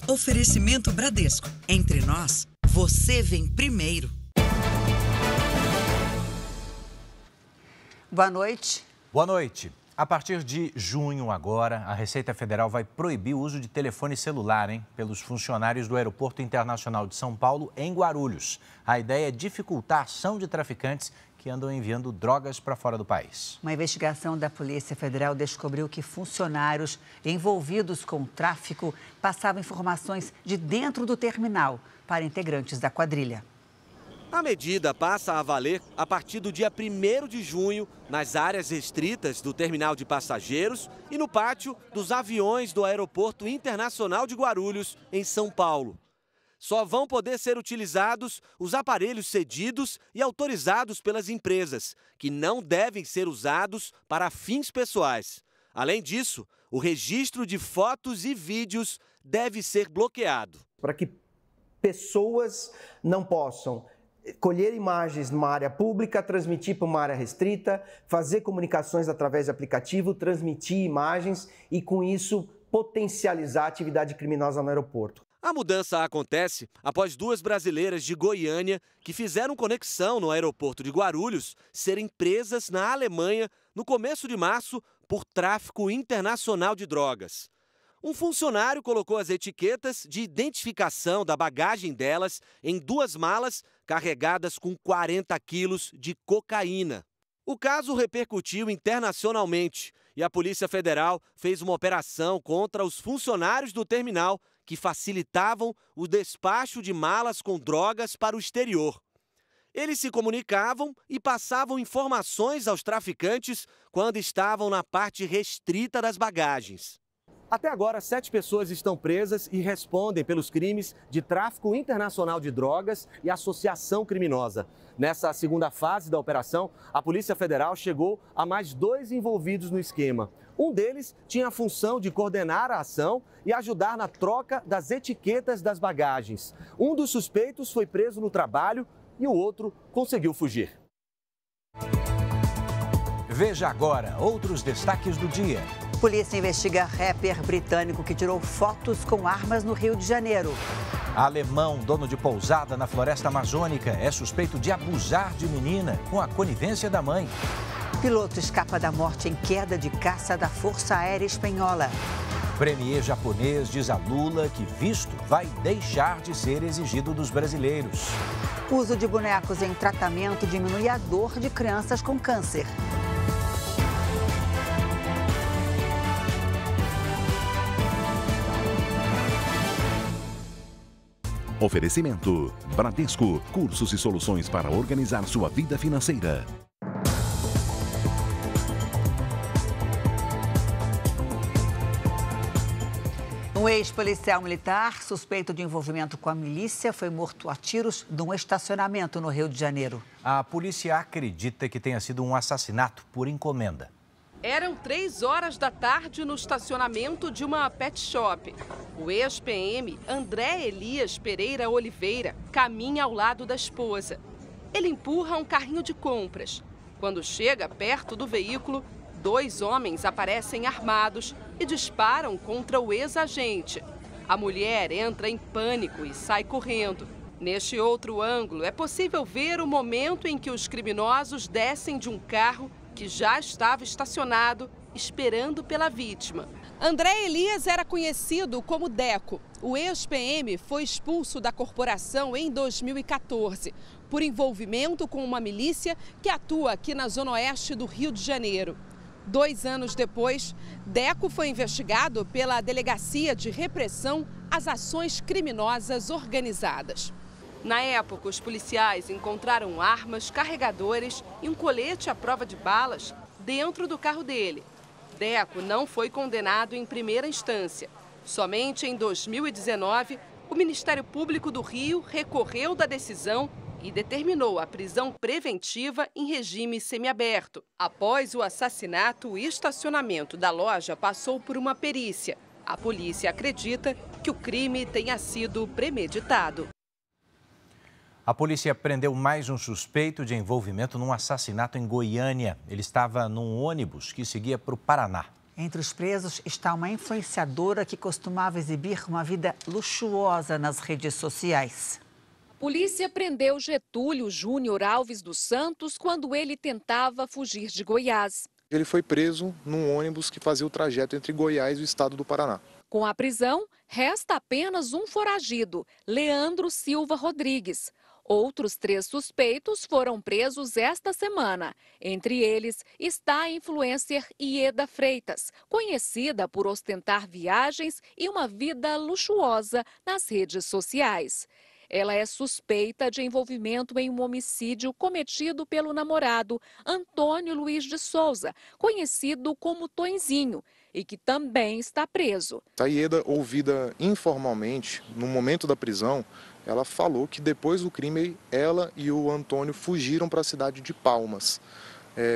Oferecimento Bradesco. Entre nós, você vem primeiro. Boa noite. Boa noite. A partir de junho agora, a Receita Federal vai proibir o uso de telefone celular, pelos funcionários do Aeroporto Internacional de São Paulo, em Guarulhos. A ideia é dificultar a ação de traficantes que andam enviando drogas para fora do país. Uma investigação da Polícia Federal descobriu que funcionários envolvidos com o tráfico passavam informações de dentro do terminal para integrantes da quadrilha. A medida passa a valer a partir do dia 1º de junho nas áreas restritas do terminal de passageiros e no pátio dos aviões do Aeroporto Internacional de Guarulhos, em São Paulo. Só vão poder ser utilizados os aparelhos cedidos e autorizados pelas empresas, que não devem ser usados para fins pessoais. Além disso, o registro de fotos e vídeos deve ser bloqueado. Para que pessoas não possam colher imagens numa área pública, transmitir para uma área restrita, fazer comunicações através de aplicativo, transmitir imagens e, com isso, potencializar a atividade criminosa no aeroporto. A mudança acontece após 2 brasileiras de Goiânia que fizeram conexão no aeroporto de Guarulhos serem presas na Alemanha no começo de março por tráfico internacional de drogas. Um funcionário colocou as etiquetas de identificação da bagagem delas em 2 malas carregadas com 40 quilos de cocaína. O caso repercutiu internacionalmente e a Polícia Federal fez uma operação contra os funcionários do terminal que facilitavam o despacho de malas com drogas para o exterior. Eles se comunicavam e passavam informações aos traficantes quando estavam na parte restrita das bagagens. Até agora, 7 pessoas estão presas e respondem pelos crimes de tráfico internacional de drogas e associação criminosa. Nessa segunda fase da operação, a Polícia Federal chegou a mais 2 envolvidos no esquema. Um deles tinha a função de coordenar a ação e ajudar na troca das etiquetas das bagagens. Um dos suspeitos foi preso no trabalho e o outro conseguiu fugir. Veja agora outros destaques do dia. Polícia investiga rapper britânico que tirou fotos com armas no Rio de Janeiro. Alemão, dono de pousada na floresta amazônica, é suspeito de abusar de menina com a conivência da mãe. Piloto escapa da morte em queda de caça da Força Aérea Espanhola. Premier japonês diz a Lula que visto vai deixar de ser exigido dos brasileiros. O uso de bonecos em tratamento diminui a dor de crianças com câncer. Oferecimento: Bradesco, cursos e soluções para organizar sua vida financeira. Um ex-policial militar, suspeito de envolvimento com a milícia, foi morto a tiros num estacionamento no Rio de Janeiro. A polícia acredita que tenha sido um assassinato por encomenda. Eram 3 horas da tarde no estacionamento de uma pet shop. O ex-PM André Elias Pereira Oliveira caminha ao lado da esposa. Ele empurra um carrinho de compras. Quando chega perto do veículo, 2 homens aparecem armados e disparam contra o ex-agente. A mulher entra em pânico e sai correndo. Neste outro ângulo, é possível ver o momento em que os criminosos descem de um carro que já estava estacionado, esperando pela vítima. André Elias era conhecido como Deco. O ex-PM foi expulso da corporação em 2014, por envolvimento com uma milícia que atua aqui na zona oeste do Rio de Janeiro. 2 anos depois, Deco foi investigado pela Delegacia de Repressão às Ações Criminosas Organizadas. Na época, os policiais encontraram armas, carregadores e um colete à prova de balas dentro do carro dele. Deco não foi condenado em primeira instância. Somente em 2019, o Ministério Público do Rio recorreu da decisão e determinou a prisão preventiva em regime semiaberto. Após o assassinato, o estacionamento da loja passou por uma perícia. A polícia acredita que o crime tenha sido premeditado. A polícia prendeu mais um suspeito de envolvimento num assassinato em Goiânia. Ele estava num ônibus que seguia para o Paraná. Entre os presos está uma influenciadora que costumava exibir uma vida luxuosa nas redes sociais. A polícia prendeu Getúlio Júnior Alves dos Santos quando ele tentava fugir de Goiás. Ele foi preso num ônibus que fazia o trajeto entre Goiás e o estado do Paraná. Com a prisão, resta apenas um foragido, Leandro Silva Rodrigues. Outros 3 suspeitos foram presos esta semana. Entre eles está a influencer Ieda Freitas, conhecida por ostentar viagens e uma vida luxuosa nas redes sociais. Ela é suspeita de envolvimento em um homicídio cometido pelo namorado Antônio Luiz de Souza, conhecido como Tonzinho, e que também está preso. A Ieda, ouvida informalmente, no momento da prisão, ela falou que depois do crime, ela e o Antônio fugiram para a cidade de Palmas.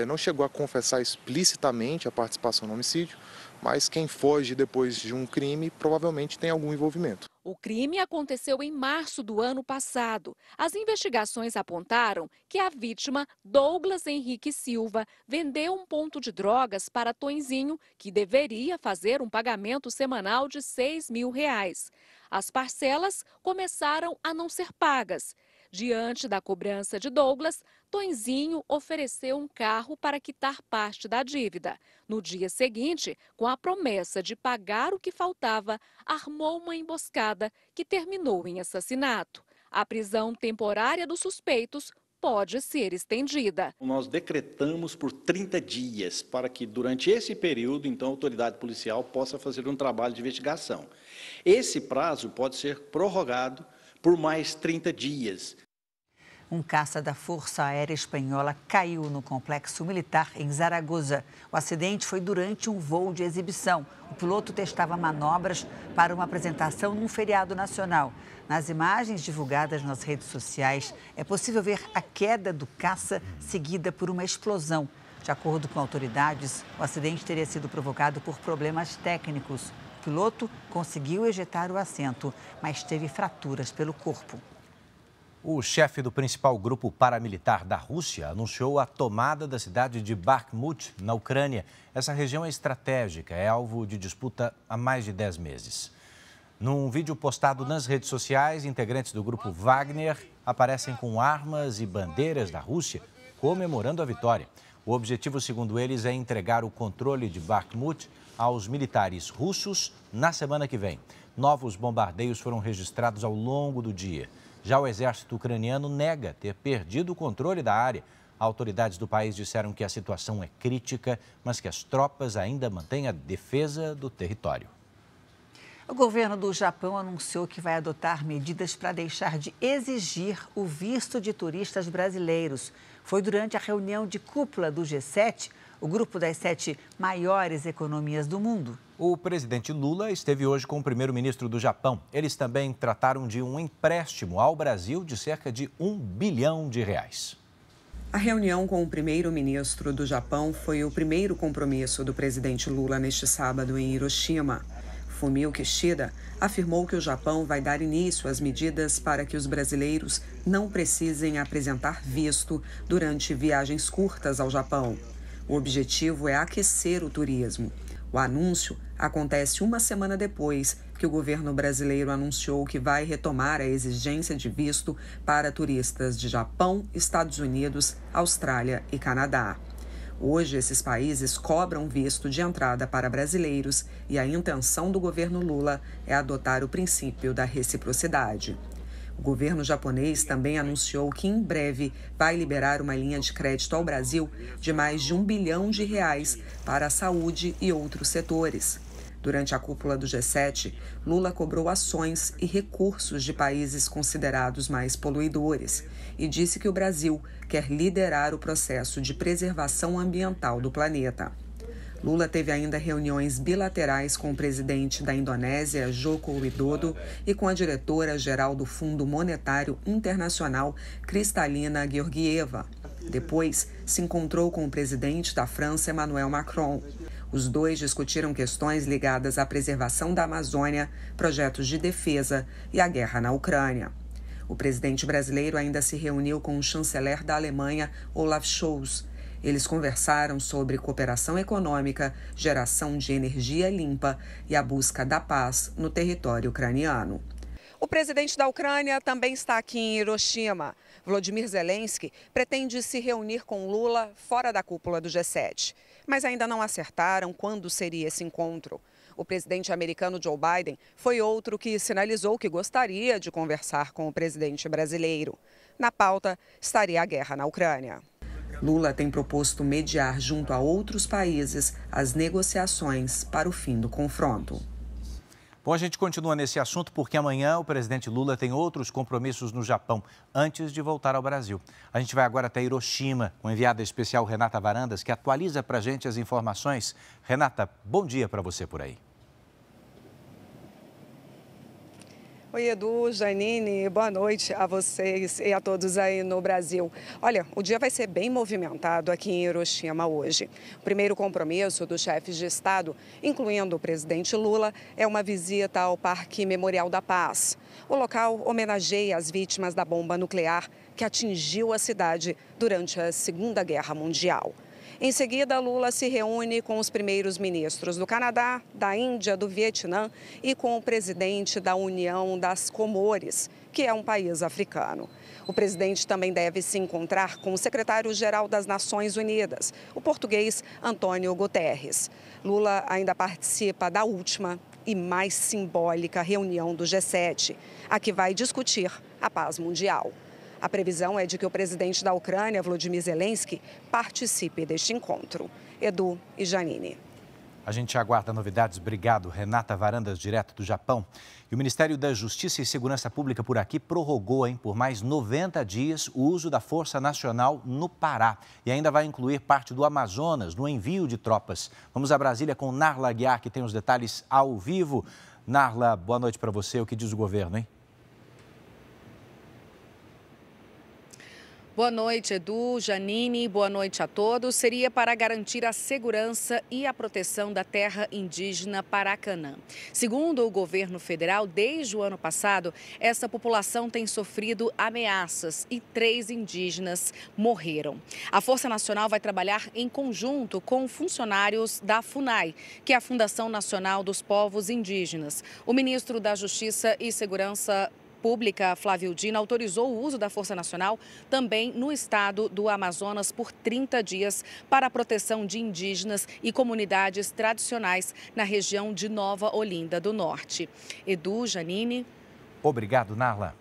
Não chegou a confessar explicitamente a participação no homicídio, mas quem foge depois de um crime provavelmente tem algum envolvimento. O crime aconteceu em março do ano passado. As investigações apontaram que a vítima, Douglas Henrique Silva, vendeu um ponto de drogas para Tonzinho, que deveria fazer um pagamento semanal de R$6 mil. As parcelas começaram a não ser pagas. Diante da cobrança de Douglas, Tonzinho ofereceu um carro para quitar parte da dívida. No dia seguinte, com a promessa de pagar o que faltava, armou uma emboscada que terminou em assassinato. A prisão temporária dos suspeitos pode ser estendida. Nós decretamos por 30 dias para que durante esse período, então, a autoridade policial possa fazer um trabalho de investigação. Esse prazo pode ser prorrogado por mais 30 dias. Um caça da Força Aérea Espanhola caiu no complexo militar em Zaragoza. O acidente foi durante um voo de exibição. O piloto testava manobras para uma apresentação num feriado nacional. Nas imagens divulgadas nas redes sociais, é possível ver a queda do caça seguida por uma explosão. De acordo com autoridades, o acidente teria sido provocado por problemas técnicos. O piloto conseguiu ejetar o assento, mas teve fraturas pelo corpo. O chefe do principal grupo paramilitar da Rússia anunciou a tomada da cidade de Bakhmut, na Ucrânia. Essa região é estratégica, é alvo de disputa há mais de 10 meses. Num vídeo postado nas redes sociais, integrantes do grupo Wagner aparecem com armas e bandeiras da Rússia, comemorando a vitória. O objetivo, segundo eles, é entregar o controle de Bakhmut aos militares russos na semana que vem. Novos bombardeios foram registrados ao longo do dia. Já o exército ucraniano nega ter perdido o controle da área. Autoridades do país disseram que a situação é crítica, mas que as tropas ainda mantêm a defesa do território. O governo do Japão anunciou que vai adotar medidas para deixar de exigir o visto de turistas brasileiros. Foi durante a reunião de cúpula do G7, o grupo das 7 maiores economias do mundo. O presidente Lula esteve hoje com o primeiro-ministro do Japão. Eles também trataram de um empréstimo ao Brasil de cerca de R$1 bilhão. A reunião com o primeiro-ministro do Japão foi o primeiro compromisso do presidente Lula neste sábado em Hiroshima. Fumio Kishida afirmou que o Japão vai dar início às medidas para que os brasileiros não precisem apresentar visto durante viagens curtas ao Japão. O objetivo é aquecer o turismo. O anúncio acontece uma semana depois que o governo brasileiro anunciou que vai retomar a exigência de visto para turistas de Japão, Estados Unidos, Austrália e Canadá. Hoje, esses países cobram visto de entrada para brasileiros e a intenção do governo Lula é adotar o princípio da reciprocidade. O governo japonês também anunciou que em breve vai liberar uma linha de crédito ao Brasil de mais de R$1 bilhão para a saúde e outros setores. Durante a cúpula do G7, Lula cobrou ações e recursos de países considerados mais poluidores e disse que o Brasil quer liderar o processo de preservação ambiental do planeta. Lula teve ainda reuniões bilaterais com o presidente da Indonésia, Joko Widodo, e com a diretora-geral do Fundo Monetário Internacional, Kristalina Georgieva. Depois, se encontrou com o presidente da França, Emmanuel Macron. Os dois discutiram questões ligadas à preservação da Amazônia, projetos de defesa e a guerra na Ucrânia. O presidente brasileiro ainda se reuniu com o chanceler da Alemanha, Olaf Scholz. Eles conversaram sobre cooperação econômica, geração de energia limpa e a busca da paz no território ucraniano. O presidente da Ucrânia também está aqui em Hiroshima. Volodymyr Zelensky pretende se reunir com Lula fora da cúpula do G7. Mas ainda não acertaram quando seria esse encontro. O presidente americano Joe Biden foi outro que sinalizou que gostaria de conversar com o presidente brasileiro. Na pauta estaria a guerra na Ucrânia. Lula tem proposto mediar junto a outros países as negociações para o fim do confronto. Bom, a gente continua nesse assunto porque amanhã o presidente Lula tem outros compromissos no Japão, antes de voltar ao Brasil. A gente vai agora até Hiroshima, com a enviada especial Renata Varandas, que atualiza para a gente as informações. Renata, bom dia para você por aí. Oi, Edu, Janine, boa noite a vocês e a todos aí no Brasil. Olha, o dia vai ser bem movimentado aqui em Hiroshima hoje. O primeiro compromisso dos chefes de Estado, incluindo o presidente Lula, é uma visita ao Parque Memorial da Paz. O local homenageia as vítimas da bomba nuclear que atingiu a cidade durante a Segunda Guerra Mundial. Em seguida, Lula se reúne com os primeiros ministros do Canadá, da Índia, do Vietnã e com o presidente da União das Comores, que é um país africano. O presidente também deve se encontrar com o secretário-geral das Nações Unidas, o português Antônio Guterres. Lula ainda participa da última e mais simbólica reunião do G7, a que vai discutir a paz mundial. A previsão é de que o presidente da Ucrânia, Volodymyr Zelensky, participe deste encontro. Edu e Janine. A gente aguarda novidades. Obrigado, Renata Varandas, direto do Japão. E o Ministério da Justiça e Segurança Pública por aqui prorrogou, por mais 90 dias o uso da Força Nacional no Pará. E ainda vai incluir parte do Amazonas no envio de tropas. Vamos a Brasília com Narla Aguiar, que tem os detalhes ao vivo. Narla, boa noite para você. O que diz o governo, hein? Boa noite, Edu, Janine, boa noite a todos. Seria para garantir a segurança e a proteção da terra indígena Paracanã. Segundo o governo federal, desde o ano passado, essa população tem sofrido ameaças e 3 indígenas morreram. A Força Nacional vai trabalhar em conjunto com funcionários da FUNAI, que é a Fundação Nacional dos Povos Indígenas. O ministro da Justiça e Segurança Pública, Flávio Dino, autorizou o uso da Força Nacional também no estado do Amazonas por 30 dias para a proteção de indígenas e comunidades tradicionais na região de Nova Olinda do Norte. Edu, Janine. Obrigado, Narla.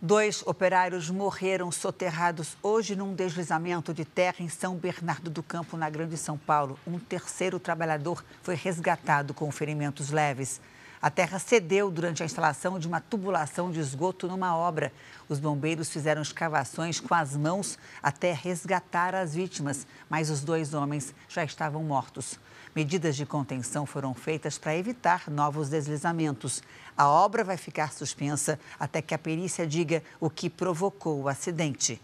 2 operários morreram soterrados hoje num deslizamento de terra em São Bernardo do Campo, na Grande São Paulo. Um terceiro trabalhador foi resgatado com ferimentos leves. A terra cedeu durante a instalação de uma tubulação de esgoto numa obra. Os bombeiros fizeram escavações com as mãos até resgatar as vítimas, mas os 2 homens já estavam mortos. Medidas de contenção foram feitas para evitar novos deslizamentos. A obra vai ficar suspensa até que a perícia diga o que provocou o acidente.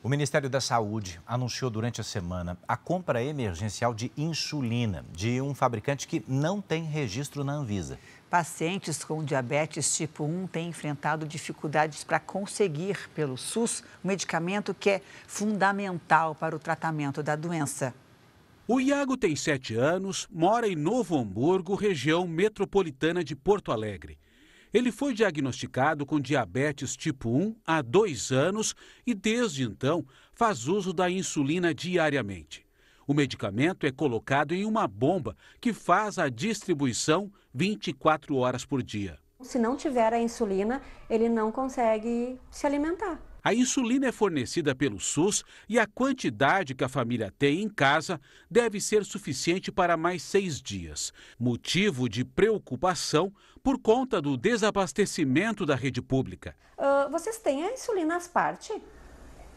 O Ministério da Saúde anunciou durante a semana a compra emergencial de insulina de um fabricante que não tem registro na Anvisa. Pacientes com diabetes tipo 1 têm enfrentado dificuldades para conseguir, pelo SUS, um medicamento que é fundamental para o tratamento da doença. O Iago tem 7 anos, mora em Novo Hamburgo, região metropolitana de Porto Alegre. Ele foi diagnosticado com diabetes tipo 1 há 2 anos e, desde então, faz uso da insulina diariamente. O medicamento é colocado em uma bomba que faz a distribuição 24 horas por dia. Se não tiver a insulina, ele não consegue se alimentar. A insulina é fornecida pelo SUS e a quantidade que a família tem em casa deve ser suficiente para mais 6 dias. Motivo de preocupação por conta do desabastecimento da rede pública. Vocês têm a insulina às partes?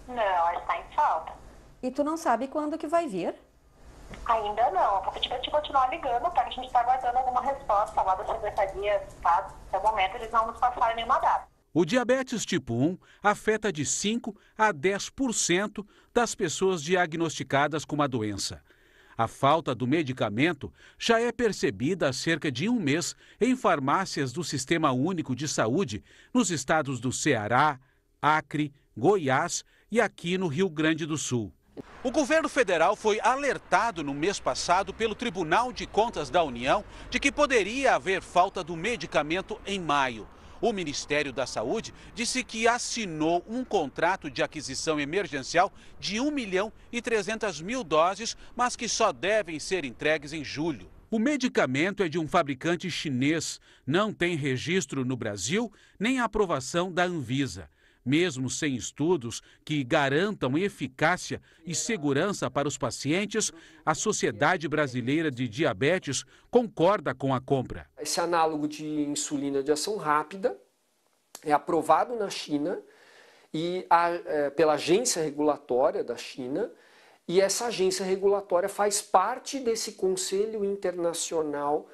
Não, ela está em falta. E tu não sabe quando que vai vir? Ainda não. A gente vai te continuar ligando, tá? A gente está aguardando alguma resposta lá da Secretaria de Estado. Até o momento eles não nos passaram nenhuma data. O diabetes tipo 1 afeta de 5% a 10% das pessoas diagnosticadas com a doença. A falta do medicamento já é percebida há cerca de 1 mês em farmácias do Sistema Único de Saúde nos estados do Ceará, Acre, Goiás e aqui no Rio Grande do Sul. O governo federal foi alertado no mês passado pelo Tribunal de Contas da União de que poderia haver falta do medicamento em maio. O Ministério da Saúde disse que assinou um contrato de aquisição emergencial de 1.300.000 doses, mas que só devem ser entregues em julho. O medicamento é de um fabricante chinês, não tem registro no Brasil nem aprovação da Anvisa. Mesmo sem estudos que garantam eficácia e segurança para os pacientes, a Sociedade Brasileira de Diabetes concorda com a compra. Esse análogo de insulina de ação rápida é aprovado na China e pela agência regulatória da China, e essa agência regulatória faz parte desse Conselho Internacional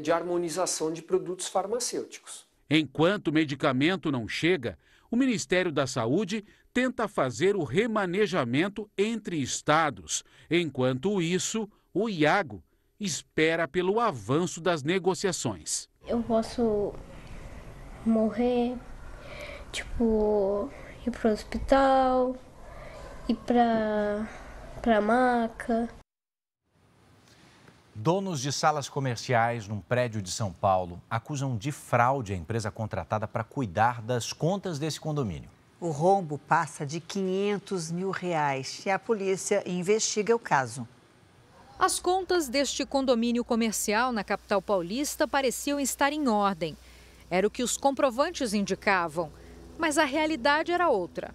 de Harmonização de Produtos Farmacêuticos. Enquanto o medicamento não chega, o Ministério da Saúde tenta fazer o remanejamento entre estados. Enquanto isso, o Iago espera pelo avanço das negociações. Eu posso morrer, ir para o hospital, ir para a maca. Donos de salas comerciais num prédio de São Paulo acusam de fraude a empresa contratada para cuidar das contas desse condomínio. O rombo passa de R$500 mil e a polícia investiga o caso. As contas deste condomínio comercial na capital paulista pareciam estar em ordem. Era o que os comprovantes indicavam, mas a realidade era outra.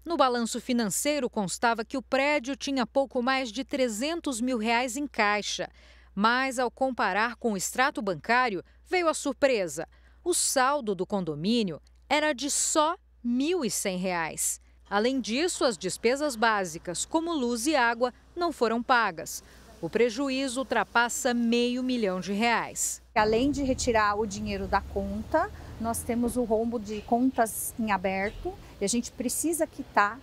No balanço financeiro constava que o prédio tinha pouco mais de R$300 mil em caixa. Mas, ao comparar com o extrato bancário, veio a surpresa. O saldo do condomínio era de só R$1.100. Além disso, as despesas básicas, como luz e água, não foram pagas. O prejuízo ultrapassa R$500 mil. Além de retirar o dinheiro da conta, nós temos o rombo de contas em aberto e a gente precisa quitar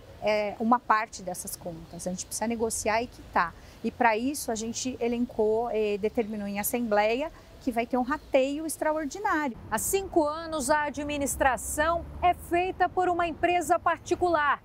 uma parte dessas contas. A gente precisa negociar e quitar. E para isso a gente elencou e determinou em assembleia que vai ter um rateio extraordinário. Há 5 anos a administração é feita por uma empresa particular.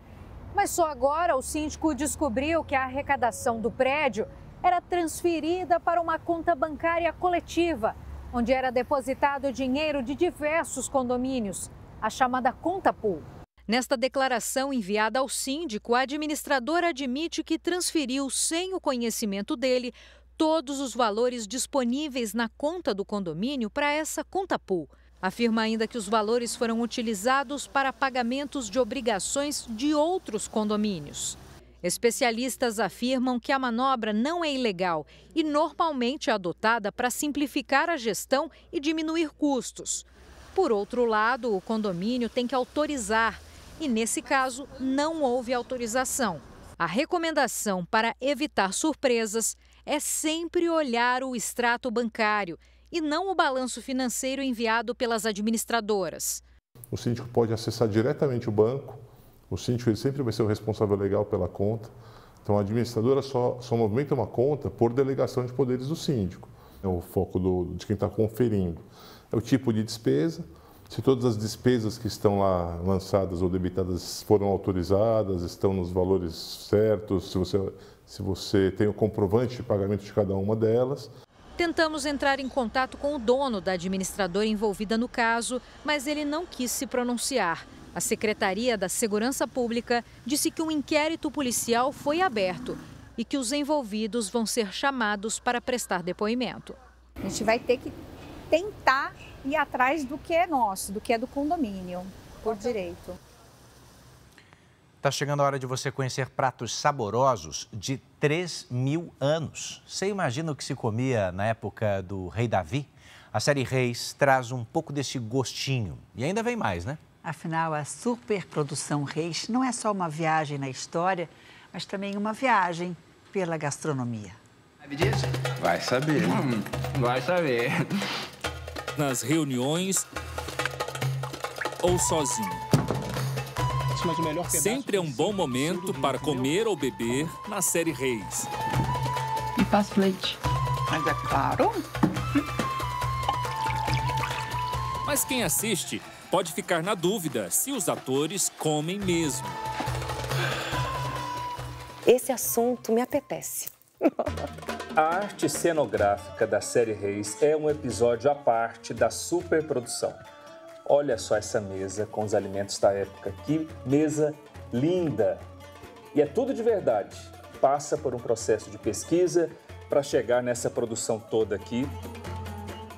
Mas só agora o síndico descobriu que a arrecadação do prédio era transferida para uma conta bancária coletiva, onde era depositado dinheiro de diversos condomínios, a chamada conta pool. Nesta declaração enviada ao síndico, a administradora admite que transferiu, sem o conhecimento dele, todos os valores disponíveis na conta do condomínio para essa conta pool. Afirma ainda que os valores foram utilizados para pagamentos de obrigações de outros condomínios. Especialistas afirmam que a manobra não é ilegal e normalmente é adotada para simplificar a gestão e diminuir custos. Por outro lado, o condomínio tem que autorizar. E, nesse caso, não houve autorização. A recomendação para evitar surpresas é sempre olhar o extrato bancário e não o balanço financeiro enviado pelas administradoras. O síndico pode acessar diretamente o banco, o síndico ele sempre vai ser o responsável legal pela conta. Então, a administradora só movimenta uma conta por delegação de poderes do síndico. É o foco de quem está conferindo. É o tipo de despesa. Se todas as despesas que estão lá lançadas ou debitadas foram autorizadas, estão nos valores certos, se você tem o comprovante de pagamento de cada uma delas. Tentamos entrar em contato com o dono da administradora envolvida no caso, mas ele não quis se pronunciar. A Secretaria da Segurança Pública disse que um inquérito policial foi aberto e que os envolvidos vão ser chamados para prestar depoimento. A gente vai ter que tentar ir atrás do que é nosso, do que é do condomínio, por direito. Está chegando a hora de você conhecer pratos saborosos de 3.000 anos. Você imagina o que se comia na época do rei Davi? A série Reis traz um pouco desse gostinho. E ainda vem mais, né? Afinal, a superprodução Reis não é só uma viagem na história, mas também uma viagem pela gastronomia. Sabe disso? Vai saber. Vai saber. Nas reuniões ou sozinho. Sempre é um bom momento para comer ou beber na série Reis. E faço leite. Mas é claro. Mas quem assiste pode ficar na dúvida se os atores comem mesmo. Esse assunto me apetece. A arte cenográfica da série Reis é um episódio à parte da superprodução. Olha só essa mesa com os alimentos da época. Que mesa linda! E é tudo de verdade. Passa por um processo de pesquisa para chegar nessa produção toda aqui.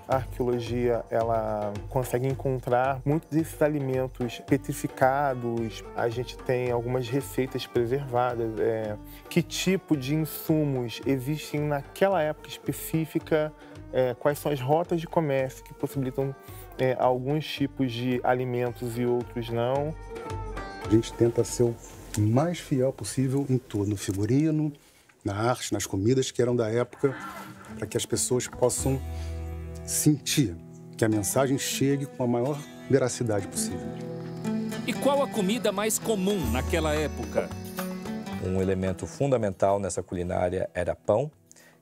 A arqueologia, ela consegue encontrar muitos desses alimentos petrificados. A gente tem algumas receitas preservadas. Que tipo de insumos existem naquela época específica? Quais são as rotas de comércio que possibilitam alguns tipos de alimentos e outros não? A gente tenta ser o mais fiel possível em tudo, no figurino, na arte, nas comidas que eram da época, para que as pessoas possam sentir que a mensagem chegue com a maior veracidade possível. E qual a comida mais comum naquela época? Um elemento fundamental nessa culinária era pão,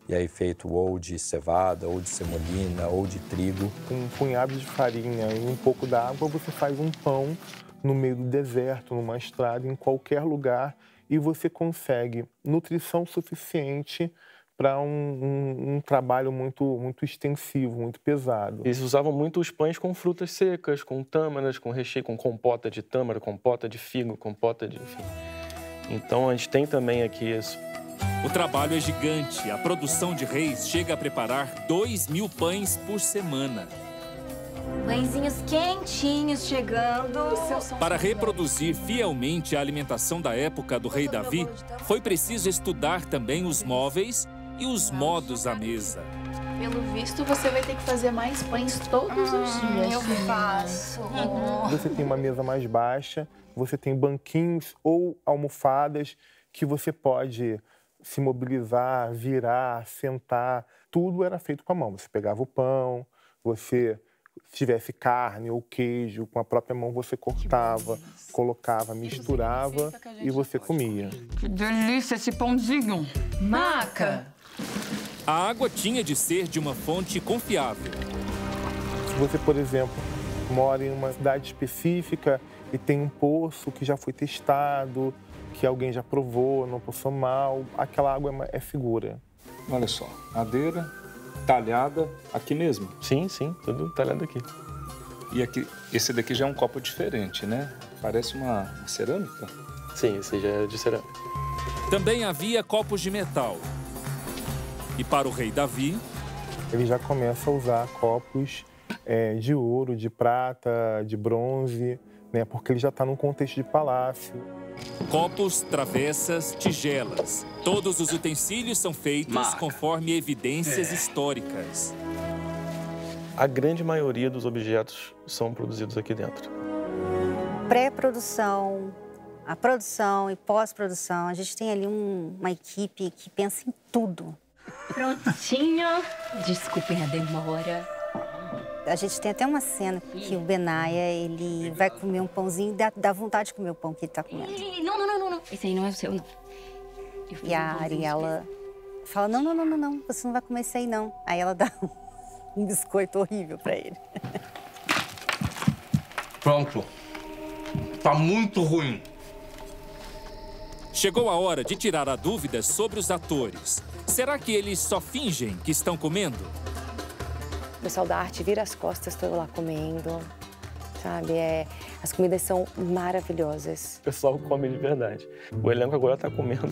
e aí feito ou de cevada, ou de semolina, ou de trigo. Com um punhado de farinha e um pouco d'água, você faz um pão no meio do deserto, numa estrada, em qualquer lugar, e você consegue nutrição suficiente para um trabalho muito extensivo, muito pesado. Eles usavam muito os pães com frutas secas, com tâmaras, com recheio, com compota de tâmara, compota de figo, compota de... enfim. Então, a gente tem também aqui isso. O trabalho é gigante. A produção de Reis chega a preparar 2.000 pães por semana. Pãezinhos quentinhos chegando. Para reproduzir fielmente a alimentação da época do rei Davi, foi preciso estudar também os móveis e os modos à mesa. Pelo visto, você vai ter que fazer mais pães todos os dias. Eu faço. Você tem uma mesa mais baixa, você tem banquinhos ou almofadas que você pode se mobilizar, virar, sentar. Tudo era feito com a mão. Você pegava o pão, se tivesse carne ou queijo, com a própria mão você cortava, colocava, misturava e você comia. Que delícia esse pãozinho! Maca! A água tinha de ser de uma fonte confiável. Se você, por exemplo, mora em uma cidade específica e tem um poço que já foi testado, que alguém já provou, não passou mal, aquela água é segura. Olha só, madeira talhada aqui mesmo? Sim, tudo talhado aqui. E aqui, esse daqui já é um copo diferente, né? Parece uma cerâmica? Sim, esse já é de cerâmica. Também havia copos de metal. E para o rei Davi... Ele já começa a usar copos de ouro, de prata, de bronze, né? Porque ele já está num contexto de palácio. Copos, travessas, tigelas. Todos os utensílios são feitos conforme evidências históricas. A grande maioria dos objetos são produzidos aqui dentro. Pré-produção, a produção e pós-produção, a gente tem ali uma equipe que pensa em tudo. Prontinho. Desculpem a demora. A gente tem até uma cena que o Benaia, ele vai comer um pãozinho e dá vontade de comer o pão que ele tá comendo. Não. Esse aí não é o seu, não. E a Ariela fala, não, você não vai comer esse aí, não. Aí ela dá um biscoito horrível pra ele. Pronto. Tá muito ruim. Chegou a hora de tirar a dúvida sobre os atores. Será que eles só fingem que estão comendo? O pessoal da arte vira as costas, estou lá comendo, sabe? As comidas são maravilhosas. O pessoal come de verdade. O elenco agora está comendo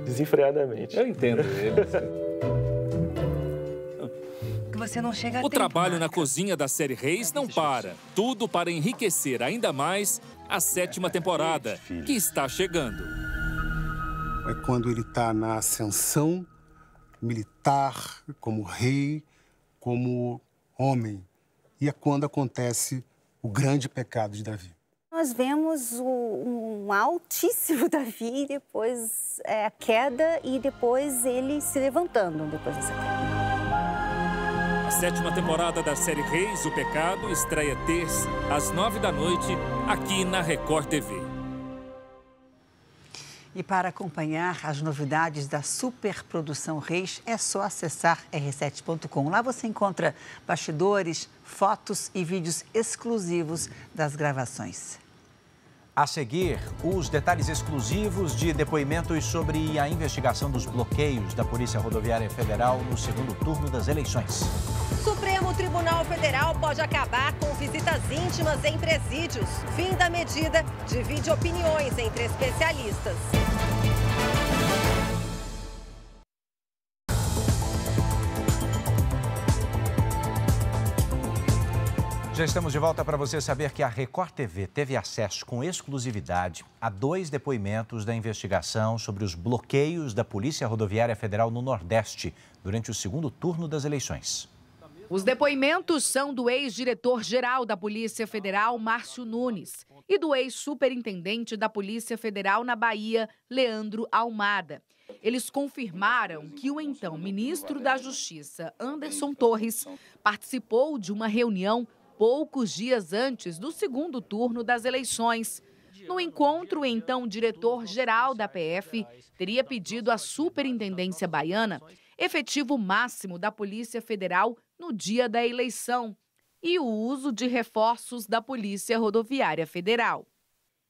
desenfreadamente. Eu entendo eles. Que você não chega a O trabalho na cozinha da série Reis não para. Tudo para enriquecer ainda mais a 7ª temporada, que está chegando. É quando ele está na ascensão militar, como rei, como homem. E é quando acontece o grande pecado de Davi. Nós vemos um altíssimo Davi, e depois a queda e depois ele se levantando depois dessa queda. A 7ª temporada da série Reis, o Pecado, estreia terça, às 9 da noite, aqui na Record TV. E para acompanhar as novidades da superprodução Reis, é só acessar r7.com. Lá você encontra bastidores, fotos e vídeos exclusivos das gravações. A seguir, os detalhes exclusivos de depoimentos sobre a investigação dos bloqueios da Polícia Rodoviária Federal no segundo turno das eleições. Supremo Tribunal Federal pode acabar com visitas íntimas em presídios. Fim da medida divide opiniões entre especialistas. Já estamos de volta para você saber que a Record TV teve acesso com exclusividade a 2 depoimentos da investigação sobre os bloqueios da Polícia Rodoviária Federal no Nordeste durante o segundo turno das eleições. Os depoimentos são do ex-diretor-geral da Polícia Federal, Márcio Nunes, e do ex-superintendente da Polícia Federal na Bahia, Leandro Almada. Eles confirmaram que o então ministro da Justiça, Anderson Torres, participou de uma reunião poucos dias antes do segundo turno das eleições. No encontro, o então diretor-geral da PF teria pedido à Superintendência Baiana efetivo máximo da Polícia Federal no dia da eleição e o uso de reforços da Polícia Rodoviária Federal.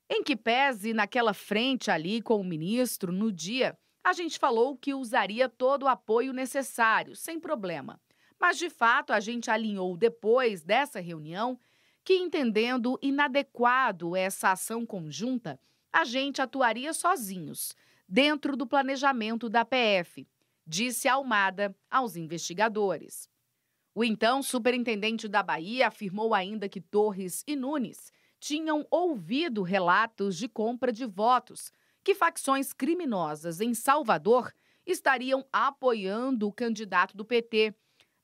Em que pese naquela frente ali com o ministro no dia, a gente falou que usaria todo o apoio necessário, sem problema. Mas, de fato, a gente alinhou depois dessa reunião que, entendendo inadequado essa ação conjunta, a gente atuaria sozinhos, dentro do planejamento da PF, disse Almada aos investigadores. O então superintendente da Bahia afirmou ainda que Torres e Nunes tinham ouvido relatos de compra de votos, que facções criminosas em Salvador estariam apoiando o candidato do PT.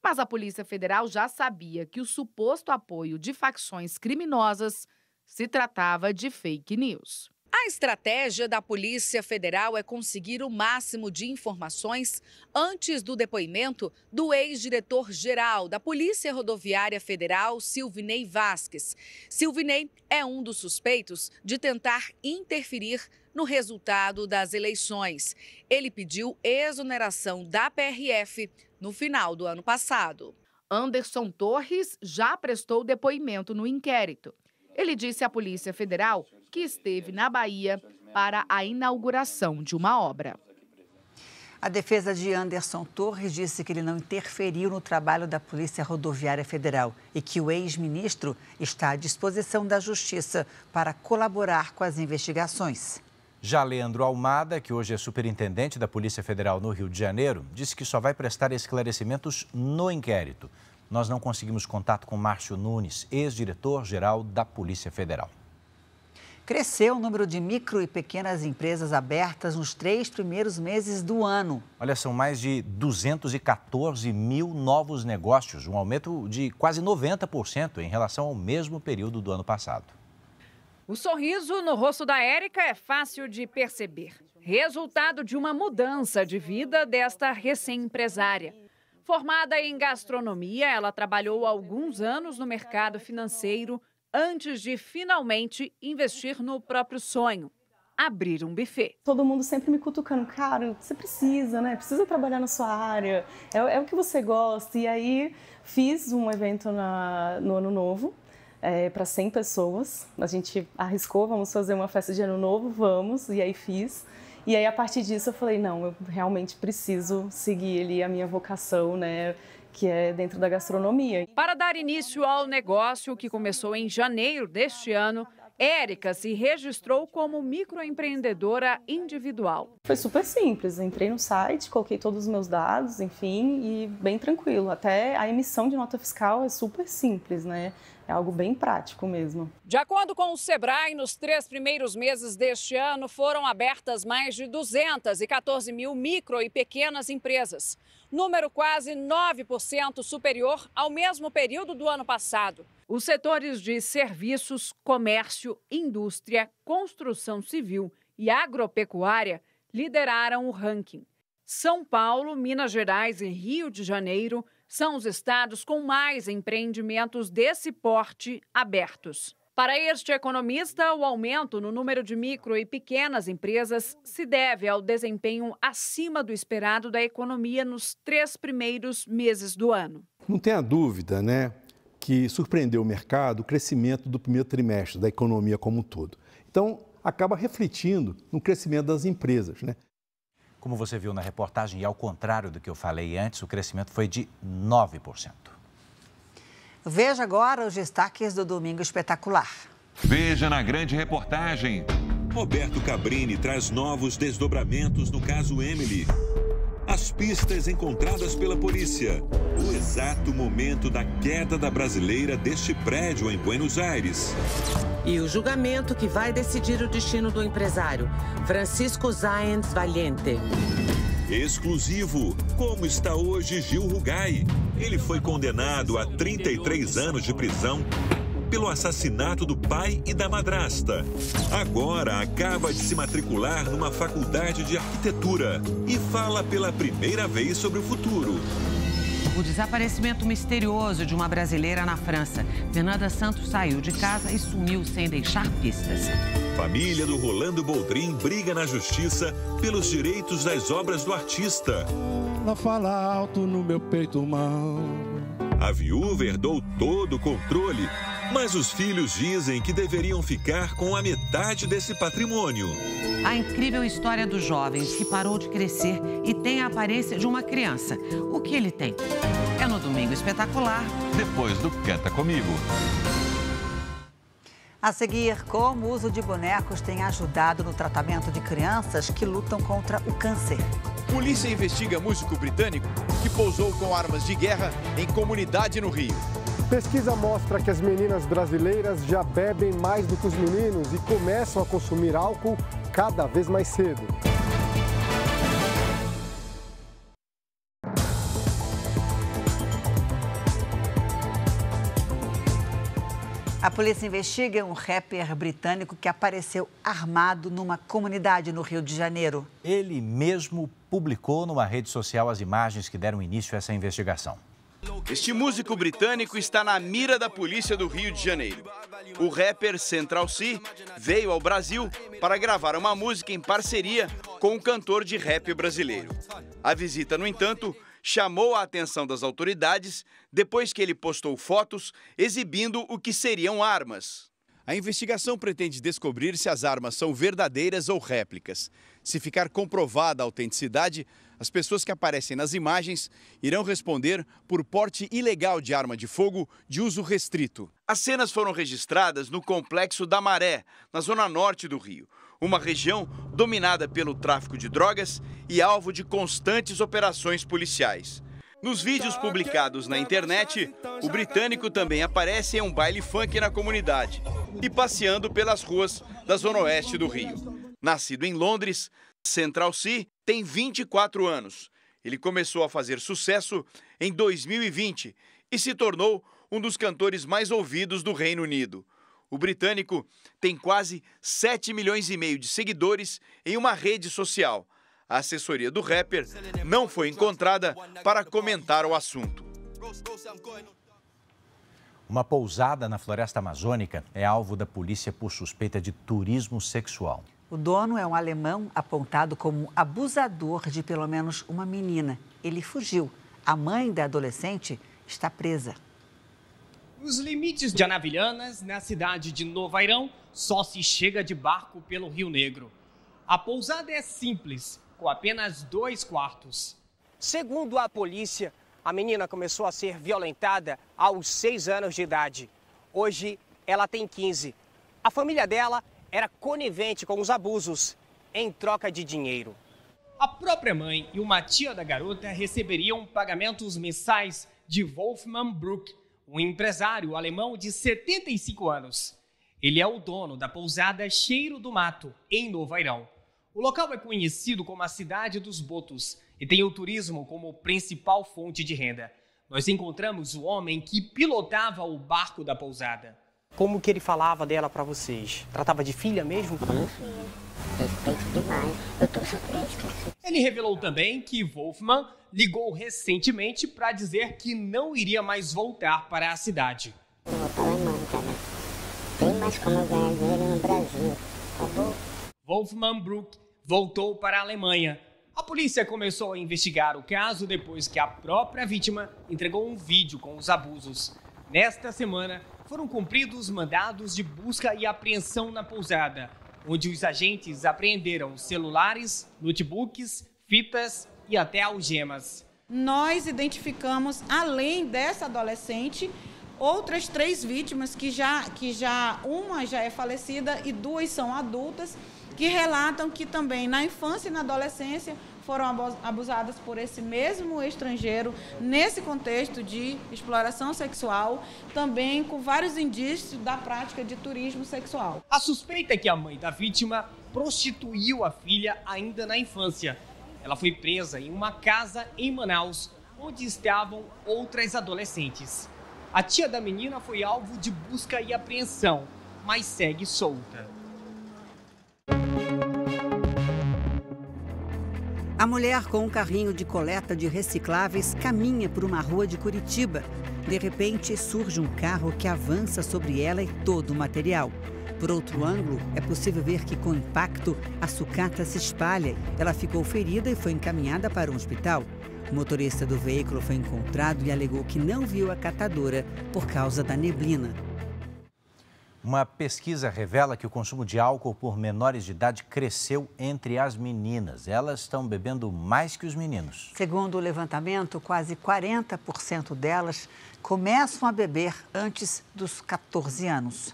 Mas a Polícia Federal já sabia que o suposto apoio de facções criminosas se tratava de fake news. A estratégia da Polícia Federal é conseguir o máximo de informações antes do depoimento do ex-diretor-geral da Polícia Rodoviária Federal, Silvinei Vasquez. Silvinei é um dos suspeitos de tentar interferir no resultado das eleições. Ele pediu exoneração da PRF no final do ano passado. Anderson Torres já prestou depoimento no inquérito. Ele disse à Polícia Federal que esteve na Bahia para a inauguração de uma obra. A defesa de Anderson Torres disse que ele não interferiu no trabalho da Polícia Rodoviária Federal e que o ex-ministro está à disposição da Justiça para colaborar com as investigações. Já Leandro Almada, que hoje é superintendente da Polícia Federal no Rio de Janeiro, disse que só vai prestar esclarecimentos no inquérito. Nós não conseguimos contato com Márcio Nunes, ex-diretor-geral da Polícia Federal. Cresceu o número de micro e pequenas empresas abertas nos 3 primeiros meses do ano. Olha, são mais de 214 mil novos negócios, um aumento de quase 90% em relação ao mesmo período do ano passado. O sorriso no rosto da Érica é fácil de perceber. Resultado de uma mudança de vida desta recém-empresária. Formada em gastronomia, ela trabalhou alguns anos no mercado financeiro antes de finalmente investir no próprio sonho, abrir um buffet. Todo mundo sempre me cutucando, cara, você precisa, né? Precisa trabalhar na sua área, é o que você gosta. E aí fiz um evento no Ano Novo, para 100 pessoas. A gente arriscou, vamos fazer uma festa de Ano Novo, vamos, e aí fiz. E aí, a partir disso, eu falei, não, eu realmente preciso seguir ali a minha vocação, né, que é dentro da gastronomia. Para dar início ao negócio, que começou em janeiro deste ano, Érica se registrou como microempreendedora individual. Foi super simples, entrei no site, coloquei todos os meus dados, enfim, e bem tranquilo. Até a emissão de nota fiscal é super simples, né? É algo bem prático mesmo. De acordo com o Sebrae, nos 3 primeiros meses deste ano foram abertas mais de 214 mil micro e pequenas empresas. Número quase 9% superior ao mesmo período do ano passado. Os setores de serviços, comércio, indústria, construção civil e agropecuária lideraram o ranking. São Paulo, Minas Gerais e Rio de Janeiro são os estados com mais empreendimentos desse porte abertos. Para este economista, o aumento no número de micro e pequenas empresas se deve ao desempenho acima do esperado da economia nos 3 primeiros meses do ano. Não tenha dúvida, né, que surpreendeu o mercado o crescimento do primeiro trimestre da economia como um todo. Então, acaba refletindo no crescimento das empresas, né? Como você viu na reportagem, e ao contrário do que eu falei antes, o crescimento foi de 9%. Veja agora os destaques do Domingo Espetacular. Veja na grande reportagem. Roberto Cabrini traz novos desdobramentos no caso Emily. As pistas encontradas pela polícia. O exato momento da queda da brasileira deste prédio em Buenos Aires. E o julgamento que vai decidir o destino do empresário, Francisco Sáenz Valiente. Exclusivo. Como está hoje Gil Rugai? Ele foi condenado a 33 anos de prisão pelo assassinato do pai e da madrasta. Agora acaba de se matricular numa faculdade de arquitetura e fala pela primeira vez sobre o futuro. O desaparecimento misterioso de uma brasileira na França. Fernanda Santos saiu de casa e sumiu sem deixar pistas. Família do Rolando Boldrin briga na justiça pelos direitos das obras do artista. Ela fala alto no meu peito mal. A viúva herdou todo o controle, mas os filhos dizem que deveriam ficar com a metade desse patrimônio. A incrível história do jovem que parou de crescer e tem a aparência de uma criança. O que ele tem? É no Domingo Espetacular. Depois do Canta Comigo. A seguir, como o uso de bonecos tem ajudado no tratamento de crianças que lutam contra o câncer. Polícia investiga músico britânico que pousou com armas de guerra em comunidade no Rio. Pesquisa mostra que as meninas brasileiras já bebem mais do que os meninos e começam a consumir álcool cada vez mais cedo. A polícia investiga um rapper britânico que apareceu armado numa comunidade no Rio de Janeiro. Ele mesmo publicou numa rede social as imagens que deram início a essa investigação. Este músico britânico está na mira da polícia do Rio de Janeiro. O rapper Central C veio ao Brasil para gravar uma música em parceria com um cantor de rap brasileiro. A visita, no entanto, chamou a atenção das autoridades depois que ele postou fotos exibindo o que seriam armas. A investigação pretende descobrir se as armas são verdadeiras ou réplicas. Se ficar comprovada a autenticidade, as pessoas que aparecem nas imagens irão responder por porte ilegal de arma de fogo de uso restrito. As cenas foram registradas no Complexo da Maré, na zona norte do Rio, uma região dominada pelo tráfico de drogas e alvo de constantes operações policiais. Nos vídeos publicados na internet, o britânico também aparece em um baile funk na comunidade e passeando pelas ruas da zona oeste do Rio. Nascido em Londres, Central C tem 24 anos. Ele começou a fazer sucesso em 2020 e se tornou um dos cantores mais ouvidos do Reino Unido. O britânico tem quase 7,5 milhões de seguidores em uma rede social. A assessoria do rapper não foi encontrada para comentar o assunto. Uma pousada na floresta amazônica é alvo da polícia por suspeita de turismo sexual. O dono é um alemão apontado como abusador de pelo menos uma menina. Ele fugiu. A mãe da adolescente está presa. Os limites de Anavilhanas, na cidade de Novo Airão, só se chega de barco pelo Rio Negro. A pousada é simples, com apenas 2 quartos. Segundo a polícia, a menina começou a ser violentada aos 6 anos de idade. Hoje, ela tem 15. A família dela era conivente com os abusos em troca de dinheiro. A própria mãe e uma tia da garota receberiam pagamentos mensais de Wolfman Bruck, um empresário alemão de 75 anos. Ele é o dono da pousada Cheiro do Mato, em Novo Airão. O local é conhecido como a Cidade dos Botos e tem o turismo como principal fonte de renda. Nós encontramos o homem que pilotava o barco da pousada. Como que ele falava dela para vocês? Tratava de filha mesmo? Respeito demais. Eu tô surpreso. Ele revelou também que Wolfman ligou recentemente para dizer que não iria mais voltar para a cidade. Eu vou para a Alemanha, cara. Tem mais como eu ganhar dinheiro no Brasil, tá bom? Wolfman Bruck voltou para a Alemanha. A polícia começou a investigar o caso depois que a própria vítima entregou um vídeo com os abusos. Nesta semana, foram cumpridos mandados de busca e apreensão na pousada. onde os agentes apreenderam celulares, notebooks, fitas e até algemas. Nós identificamos, além dessa adolescente, outras 3 vítimas que uma já é falecida e 2 são adultas, que relatam que também na infância e na adolescência foram abusadas por esse mesmo estrangeiro, nesse contexto de exploração sexual, também com vários indícios da prática de turismo sexual. A suspeita é que a mãe da vítima prostituiu a filha ainda na infância. Ela foi presa em uma casa em Manaus, onde estavam outras adolescentes. A tia da menina foi alvo de busca e apreensão, mas segue solta. A mulher com um carrinho de coleta de recicláveis caminha por uma rua de Curitiba. De repente, surge um carro que avança sobre ela e todo o material. Por outro ângulo, é possível ver que, com impacto, a sucata se espalha. Ela ficou ferida e foi encaminhada para um hospital. O motorista do veículo foi encontrado e alegou que não viu a catadora por causa da neblina. Uma pesquisa revela que o consumo de álcool por menores de idade cresceu entre as meninas. Elas estão bebendo mais que os meninos. Segundo o levantamento, quase 40% delas começam a beber antes dos 14 anos.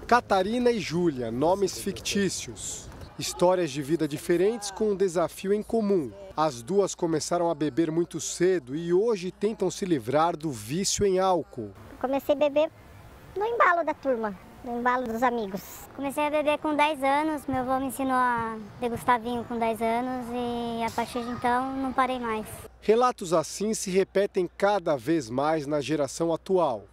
Catarina e Júlia, nomes fictícios. Histórias de vida diferentes com um desafio em comum. As duas começaram a beber muito cedo e hoje tentam se livrar do vício em álcool. Comecei a beber no embalo da turma, no embalo dos amigos. Comecei a beber com 10 anos, meu avô me ensinou a degustar vinho com 10 anos e a partir de então não parei mais. Relatos assim se repetem cada vez mais na geração atual.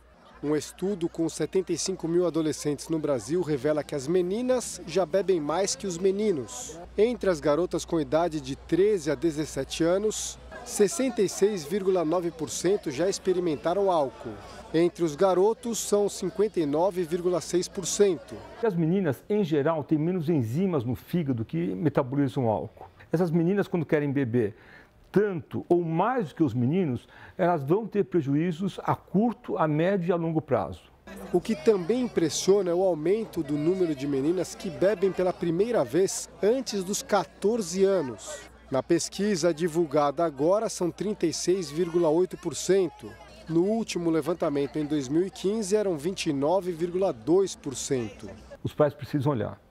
Um estudo com 75 mil adolescentes no Brasil revela que as meninas já bebem mais que os meninos. Entre as garotas com idade de 13 a 17 anos, 66,9% já experimentaram álcool. Entre os garotos, são 59,6%. As meninas, em geral, têm menos enzimas no fígado que metabolizam álcool. Essas meninas, quando querem beber tanto ou mais do que os meninos, elas vão ter prejuízos a curto, a médio e a longo prazo. O que também impressiona é o aumento do número de meninas que bebem pela primeira vez antes dos 14 anos. Na pesquisa divulgada agora, são 36,8%. No último levantamento, em 2015, eram 29,2%. Os pais precisam olhar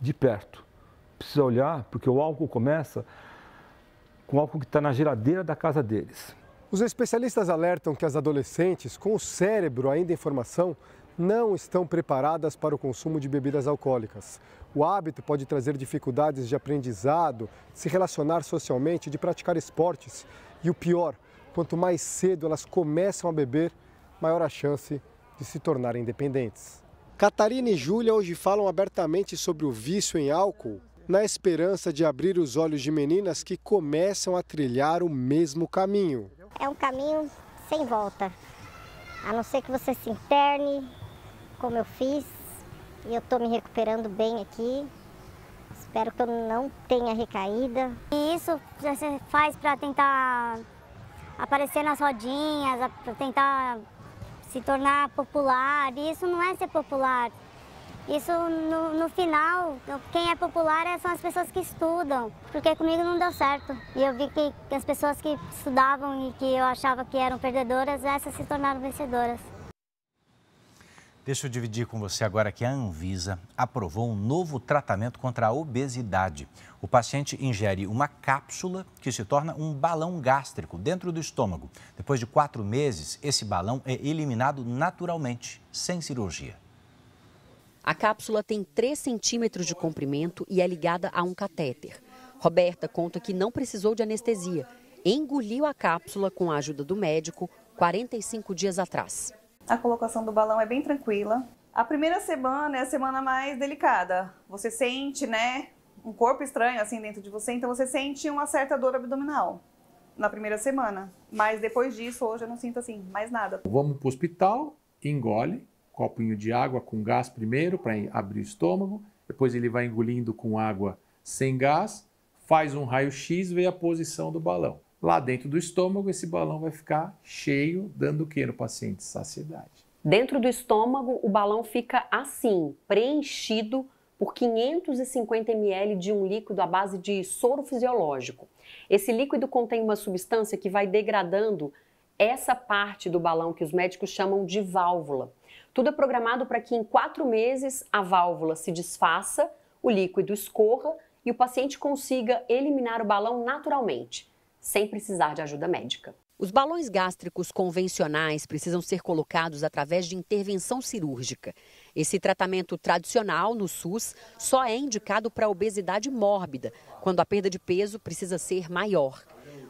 de perto. Precisa olhar porque o álcool começa com o álcool que está na geladeira da casa deles. Os especialistas alertam que as adolescentes, com o cérebro ainda em formação, não estão preparadas para o consumo de bebidas alcoólicas. O hábito pode trazer dificuldades de aprendizado, de se relacionar socialmente, de praticar esportes. E o pior, quanto mais cedo elas começam a beber, maior a chance de se tornarem dependentes. Catarina e Júlia hoje falam abertamente sobre o vício em álcool, na esperança de abrir os olhos de meninas que começam a trilhar o mesmo caminho. É um caminho sem volta, a não ser que você se interne, como eu fiz, e eu estou me recuperando bem aqui. Espero que eu não tenha recaída. E isso você faz para tentar aparecer nas rodinhas, para tentar se tornar popular. E isso não é ser popular. Isso, no final, quem é popular são as pessoas que estudam, porque comigo não deu certo. E eu vi que as pessoas que estudavam e que eu achava que eram perdedoras, essas se tornaram vencedoras. Deixa eu dividir com você agora que a Anvisa aprovou um novo tratamento contra a obesidade. O paciente ingere uma cápsula que se torna um balão gástrico dentro do estômago. Depois de 4 meses, esse balão é eliminado naturalmente, sem cirurgia. A cápsula tem 3 centímetros de comprimento e é ligada a um catéter. Roberta conta que não precisou de anestesia. Engoliu a cápsula com a ajuda do médico 45 dias atrás. A colocação do balão é bem tranquila. A primeira semana é a semana mais delicada. Você sente, né, um corpo estranho assim dentro de você, então você sente uma certa dor abdominal na primeira semana. Mas depois disso, hoje eu não sinto assim, mais nada. Vamos para o hospital, engole. Copinho de água com gás primeiro para abrir o estômago, depois ele vai engolindo com água sem gás, faz um raio-x, vê a posição do balão. Lá dentro do estômago, esse balão vai ficar cheio, dando o que no paciente? Saciedade. Dentro do estômago, o balão fica assim, preenchido por 550 ml de um líquido à base de soro fisiológico. Esse líquido contém uma substância que vai degradando essa parte do balão que os médicos chamam de válvula. Tudo é programado para que em 4 meses a válvula se desfaça, o líquido escorra e o paciente consiga eliminar o balão naturalmente, sem precisar de ajuda médica. Os balões gástricos convencionais precisam ser colocados através de intervenção cirúrgica. Esse tratamento tradicional no SUS só é indicado para obesidade mórbida, quando a perda de peso precisa ser maior.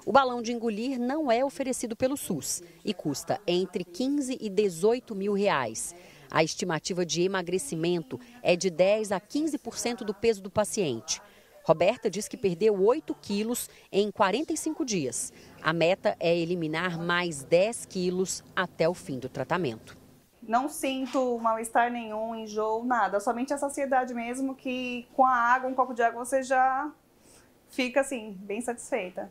O balão de engolir não é oferecido pelo SUS e custa entre 15 e 18 mil reais. A estimativa de emagrecimento é de 10 a 15% do peso do paciente. Roberta diz que perdeu 8 quilos em 45 dias. A meta é eliminar mais 10 quilos até o fim do tratamento. Não sinto mal-estar nenhum, enjoo, nada. Somente a saciedade mesmo, que com a água, um copo de água, você já fica assim, bem satisfeita.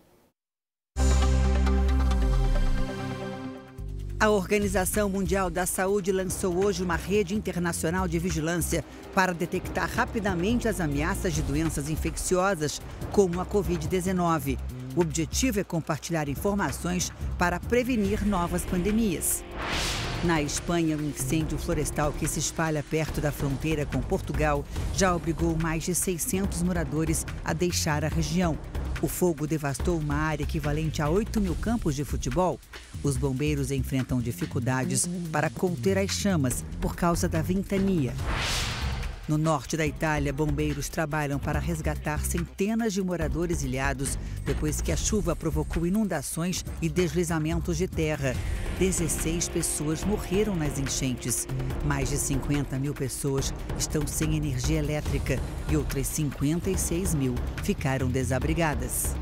A Organização Mundial da Saúde lançou hoje uma rede internacional de vigilância para detectar rapidamente as ameaças de doenças infecciosas, como a Covid-19. O objetivo é compartilhar informações para prevenir novas pandemias. Na Espanha, o incêndio florestal que se espalha perto da fronteira com Portugal já obrigou mais de 600 moradores a deixar a região. O fogo devastou uma área equivalente a 8 mil campos de futebol. Os bombeiros enfrentam dificuldades para conter as chamas por causa da ventania. No norte da Itália, bombeiros trabalham para resgatar centenas de moradores ilhados depois que a chuva provocou inundações e deslizamentos de terra. 16 pessoas morreram nas enchentes. Mais de 50 mil pessoas estão sem energia elétrica e outras 56 mil ficaram desabrigadas.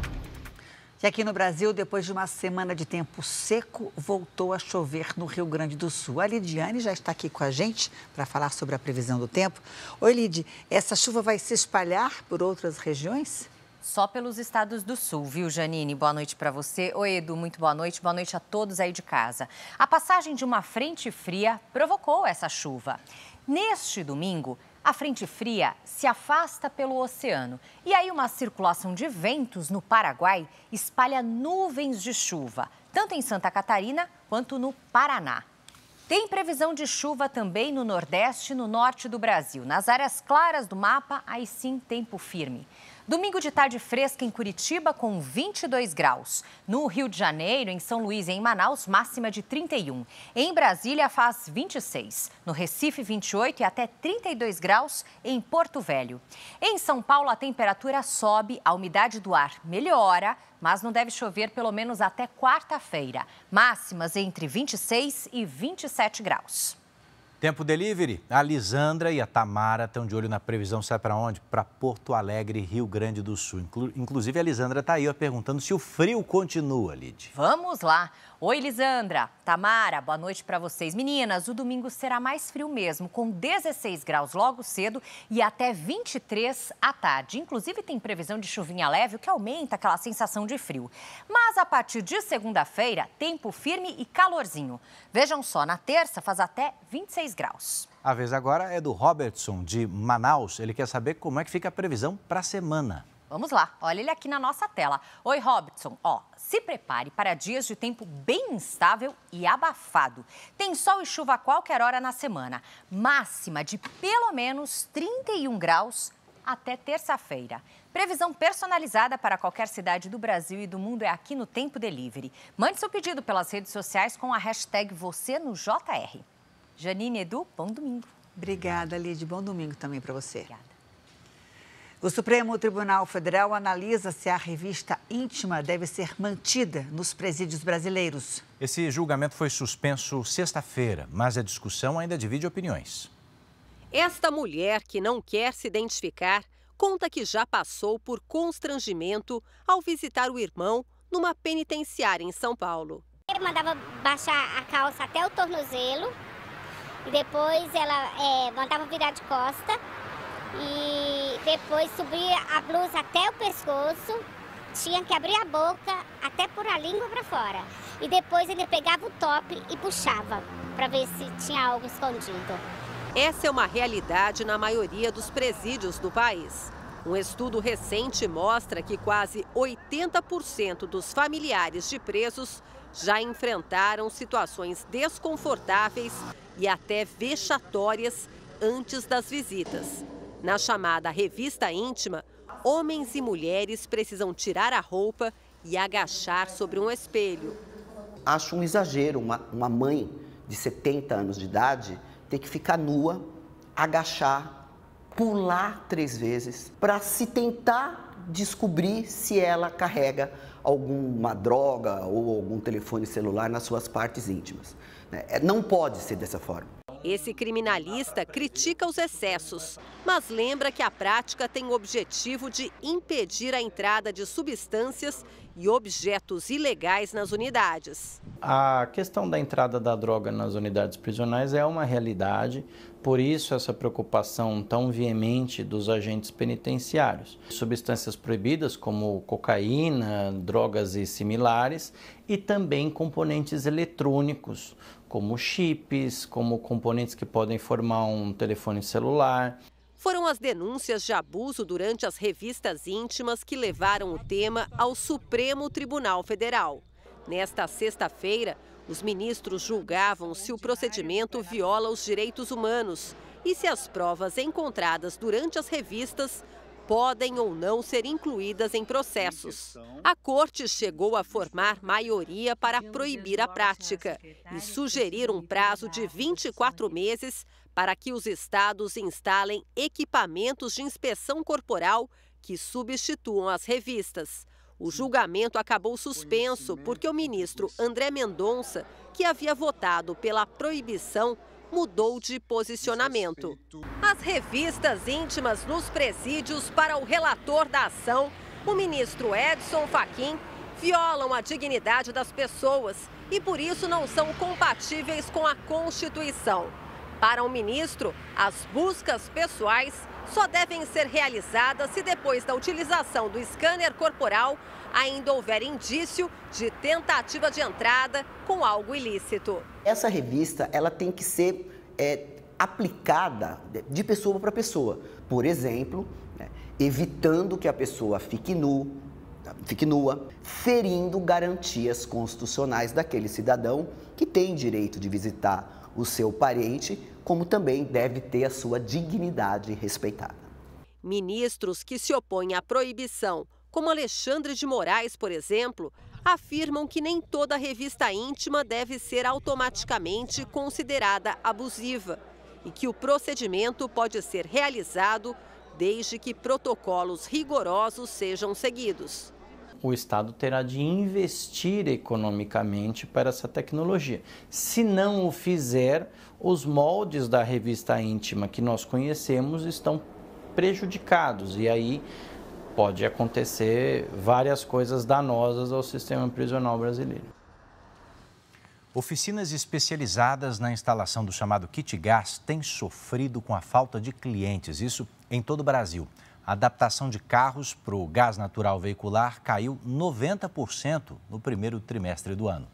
E aqui no Brasil, depois de uma semana de tempo seco, voltou a chover no Rio Grande do Sul. A Lidiane já está aqui com a gente para falar sobre a previsão do tempo. Oi, Lid, essa chuva vai se espalhar por outras regiões? Só pelos estados do sul, viu, Janine? Boa noite para você. Oi, Edu, muito boa noite. Boa noite a todos aí de casa. A passagem de uma frente fria provocou essa chuva. Neste domingo, a frente fria se afasta pelo oceano. E aí uma circulação de ventos no Paraguai espalha nuvens de chuva, tanto em Santa Catarina quanto no Paraná. Tem previsão de chuva também no Nordeste e no Norte do Brasil. Nas áreas claras do mapa, aí sim, tempo firme. Domingo de tarde fresca em Curitiba com 22 graus. No Rio de Janeiro, em São Luís e em Manaus, máxima de 31. Em Brasília faz 26. No Recife, 28 e até 32 graus em Porto Velho. Em São Paulo, a temperatura sobe, a umidade do ar melhora, mas não deve chover pelo menos até quarta-feira. Máximas entre 26 e 27 graus. Tempo Delivery, a Lisandra e a Tamara estão de olho na previsão, sabe para onde? Para Porto Alegre, Rio Grande do Sul. Inclusive a Lisandra está aí perguntando se o frio continua, Lid. Vamos lá. Oi, Lisandra. Tamara, boa noite para vocês. Meninas, o domingo será mais frio mesmo, com 16 graus logo cedo e até 23 à tarde. Inclusive tem previsão de chuvinha leve, o que aumenta aquela sensação de frio. Mas a partir de segunda-feira, tempo firme e calorzinho. Vejam só, na terça faz até 26 graus. A vez agora é do Robertson, de Manaus. Ele quer saber como é que fica a previsão para a semana. Vamos lá, olha ele aqui na nossa tela. Oi, Robertson. Se prepare para dias de tempo bem instável e abafado. Tem sol e chuva a qualquer hora na semana. Máxima de pelo menos 31 graus até terça-feira. Previsão personalizada para qualquer cidade do Brasil e do mundo é aqui no Tempo Delivery. Mande seu pedido pelas redes sociais com a hashtag #VocêNoJR. Janine, Edu, bom domingo. Obrigada, Lid. Bom domingo também para você. Obrigada. O Supremo Tribunal Federal analisa se a revista íntima deve ser mantida nos presídios brasileiros. Esse julgamento foi suspenso sexta-feira, mas a discussão ainda divide opiniões. Esta mulher, que não quer se identificar, conta que já passou por constrangimento ao visitar o irmão numa penitenciária em São Paulo. Ele mandava baixar a calça até o tornozelo e depois ela mandava virar de costa. E depois subia a blusa até o pescoço, tinha que abrir a boca até pôr a língua para fora. e depois ele pegava o top e puxava para ver se tinha algo escondido. Essa é uma realidade na maioria dos presídios do país. Um estudo recente mostra que quase 80% dos familiares de presos já enfrentaram situações desconfortáveis e até vexatórias antes das visitas. Na chamada revista íntima, homens e mulheres precisam tirar a roupa e agachar sobre um espelho. Acho um exagero uma mãe de 70 anos de idade ter que ficar nua, agachar, pular 3 vezes para se tentar descobrir se ela carrega alguma droga ou algum telefone celular nas suas partes íntimas. Não pode ser dessa forma. Esse criminalista critica os excessos, mas lembra que a prática tem o objetivo de impedir a entrada de substâncias e objetos ilegais nas unidades. A questão da entrada da droga nas unidades prisionais é uma realidade, por isso essa preocupação tão veemente dos agentes penitenciários. Substâncias proibidas como cocaína, drogas e similares, e também componentes eletrônicos, como chips, como componentes que podem formar um telefone celular. Foram as denúncias de abuso durante as revistas íntimas que levaram o tema ao Supremo Tribunal Federal. Nesta sexta-feira, os ministros julgavam se o procedimento viola os direitos humanos e se as provas encontradas durante as revistas podem ou não ser incluídas em processos. A corte chegou a formar maioria para proibir a prática e sugerir um prazo de 24 meses para que os estados instalem equipamentos de inspeção corporal que substituam as revistas. O julgamento acabou suspenso porque o ministro André Mendonça, que havia votado pela proibição, mudou de posicionamento. As revistas íntimas nos presídios, para o relator da ação, o ministro Edson Fachin, violam a dignidade das pessoas e por isso não são compatíveis com a Constituição. Para o ministro, as buscas pessoais só devem ser realizadas se depois da utilização do scanner corporal ainda houver indício de tentativa de entrada com algo ilícito. Essa revista ela tem que ser aplicada de pessoa para pessoa. Por exemplo, evitando que a pessoa fique nua, ferindo garantias constitucionais daquele cidadão que tem direito de visitar o seu parente, como também deve ter a sua dignidade respeitada. Ministros que se opõem à proibição, como Alexandre de Moraes, por exemplo, afirmam que nem toda revista íntima deve ser automaticamente considerada abusiva e que o procedimento pode ser realizado desde que protocolos rigorosos sejam seguidos. O Estado terá de investir economicamente para essa tecnologia. Se não o fizer, os moldes da revista íntima que nós conhecemos estão prejudicados e aí pode acontecer várias coisas danosas ao sistema prisional brasileiro. Oficinas especializadas na instalação do chamado kit gás têm sofrido com a falta de clientes, isso em todo o Brasil. A adaptação de carros para o gás natural veicular caiu 90% no primeiro trimestre do ano.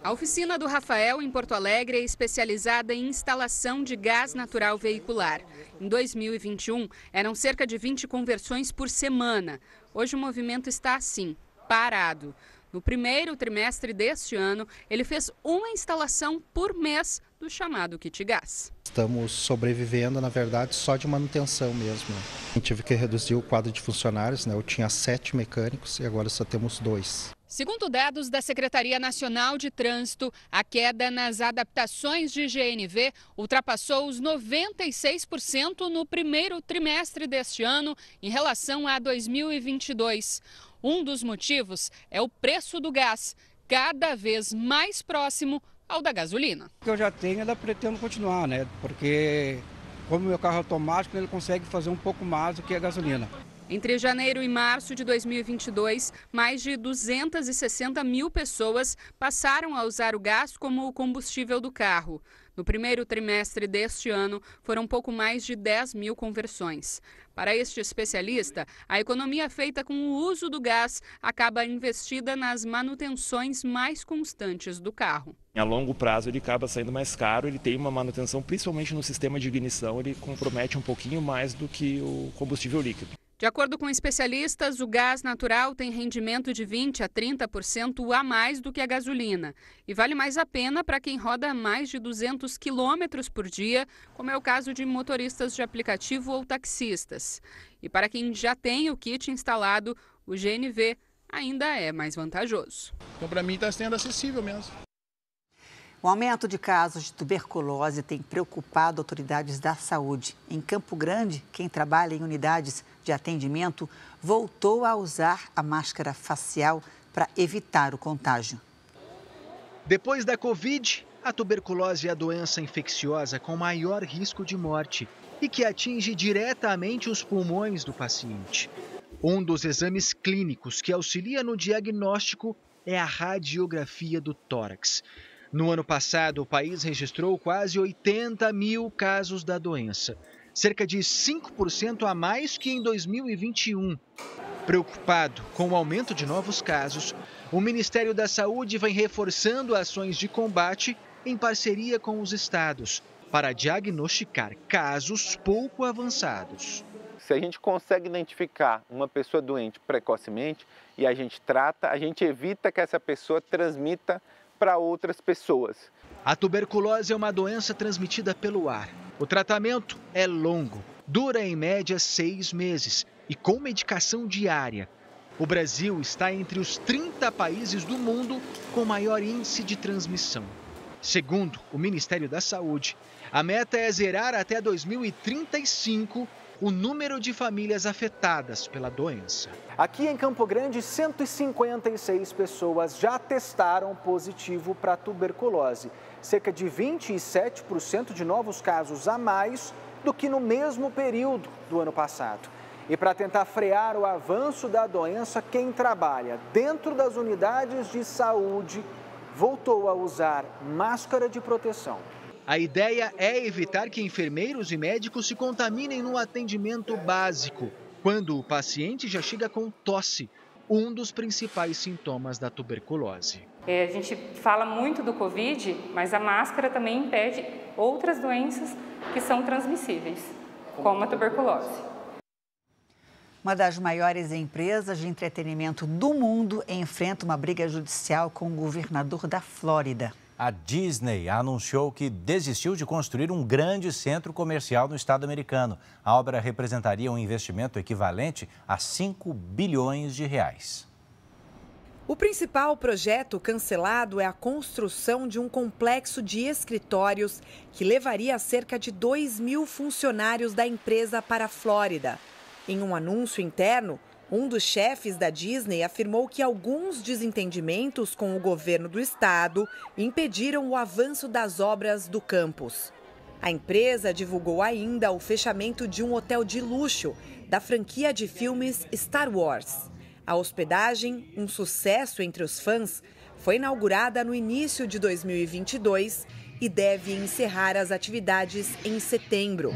A oficina do Rafael, em Porto Alegre, é especializada em instalação de gás natural veicular. Em 2021, eram cerca de 20 conversões por semana. Hoje o movimento está assim, parado. No primeiro trimestre deste ano, ele fez uma instalação por mês do chamado kit gás. Estamos sobrevivendo, na verdade, só de manutenção mesmo. Eu tive que reduzir o quadro de funcionários, Eu tinha 7 mecânicos e agora só temos 2. Segundo dados da Secretaria Nacional de Trânsito, a queda nas adaptações de GNV ultrapassou os 96% no primeiro trimestre deste ano em relação a 2022. Um dos motivos é o preço do gás, cada vez mais próximo ao da gasolina. O que eu já tenho, ainda pretendo continuar, Porque como o meu carro é automático, ele consegue fazer um pouco mais do que a gasolina. Entre janeiro e março de 2022, mais de 260 mil pessoas passaram a usar o gás como o combustível do carro. No primeiro trimestre deste ano, foram pouco mais de 10 mil conversões. Para este especialista, a economia feita com o uso do gás acaba investida nas manutenções mais constantes do carro. A longo prazo ele acaba saindo mais caro, ele tem uma manutenção, principalmente no sistema de ignição, ele compromete um pouquinho mais do que o combustível líquido. De acordo com especialistas, o gás natural tem rendimento de 20% a 30% a mais do que a gasolina e vale mais a pena para quem roda mais de 200 quilômetros por dia, como é o caso de motoristas de aplicativo ou taxistas. E para quem já tem o kit instalado, o GNV ainda é mais vantajoso. Então, para mim, está sendo acessível mesmo. O aumento de casos de tuberculose tem preocupado autoridades da saúde. Em Campo Grande, quem trabalha em unidades de atendimento voltou a usar a máscara facial para evitar o contágio. Depois da Covid, a tuberculose é a doença infecciosa com maior risco de morte e que atinge diretamente os pulmões do paciente. Um dos exames clínicos que auxilia no diagnóstico é a radiografia do tórax. No ano passado, o país registrou quase 80 mil casos da doença, cerca de 5% a mais que em 2021. Preocupado com o aumento de novos casos, o Ministério da Saúde vem reforçando ações de combate em parceria com os estados, para diagnosticar casos pouco avançados. Se a gente consegue identificar uma pessoa doente precocemente e a gente trata, a gente evita que essa pessoa transmita para outras pessoas. A tuberculose é uma doença transmitida pelo ar. O tratamento é longo, dura em média 6 meses e com medicação diária. O Brasil está entre os 30 países do mundo com maior índice de transmissão. Segundo o Ministério da Saúde, a meta é zerar até 2035 o número de famílias afetadas pela doença. Aqui em Campo Grande, 156 pessoas já testaram positivo para tuberculose. Cerca de 27% de novos casos a mais do que no mesmo período do ano passado. E para tentar frear o avanço da doença, quem trabalha dentro das unidades de saúde voltou a usar máscara de proteção. A ideia é evitar que enfermeiros e médicos se contaminem no atendimento básico, quando o paciente já chega com tosse, um dos principais sintomas da tuberculose. A gente fala muito do Covid, mas a máscara também impede outras doenças que são transmissíveis, como a tuberculose. Uma das maiores empresas de entretenimento do mundo enfrenta uma briga judicial com o governador da Flórida. A Disney anunciou que desistiu de construir um grande centro comercial no estado americano. A obra representaria um investimento equivalente a 5 bilhões de reais. O principal projeto cancelado é a construção de um complexo de escritórios que levaria cerca de 2.000 funcionários da empresa para a Flórida. Em um anúncio interno, um dos chefes da Disney afirmou que alguns desentendimentos com o governo do estado impediram o avanço das obras do campus. A empresa divulgou ainda o fechamento de um hotel de luxo da franquia de filmes Star Wars. A hospedagem, um sucesso entre os fãs, foi inaugurada no início de 2022 e deve encerrar as atividades em setembro.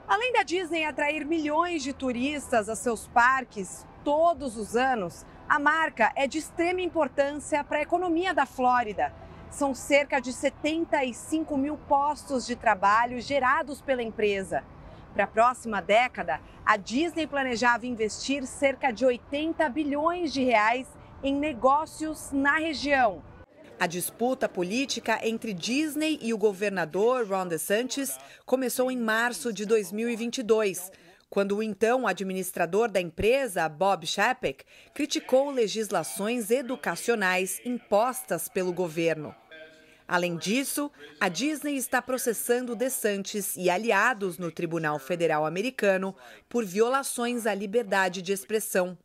Além da Disney atrair milhões de turistas a seus parques todos os anos, a marca é de extrema importância para a economia da Flórida. São cerca de 75 mil postos de trabalho gerados pela empresa. Para a próxima década, a Disney planejava investir cerca de 80 bilhões de reais em negócios na região. A disputa política entre Disney e o governador Ron DeSantis começou em março de 2022, quando o então administrador da empresa, Bob Chapek, criticou legislações educacionais impostas pelo governo. Além disso, a Disney está processando DeSantis e aliados no Tribunal Federal americano por violações à liberdade de expressão.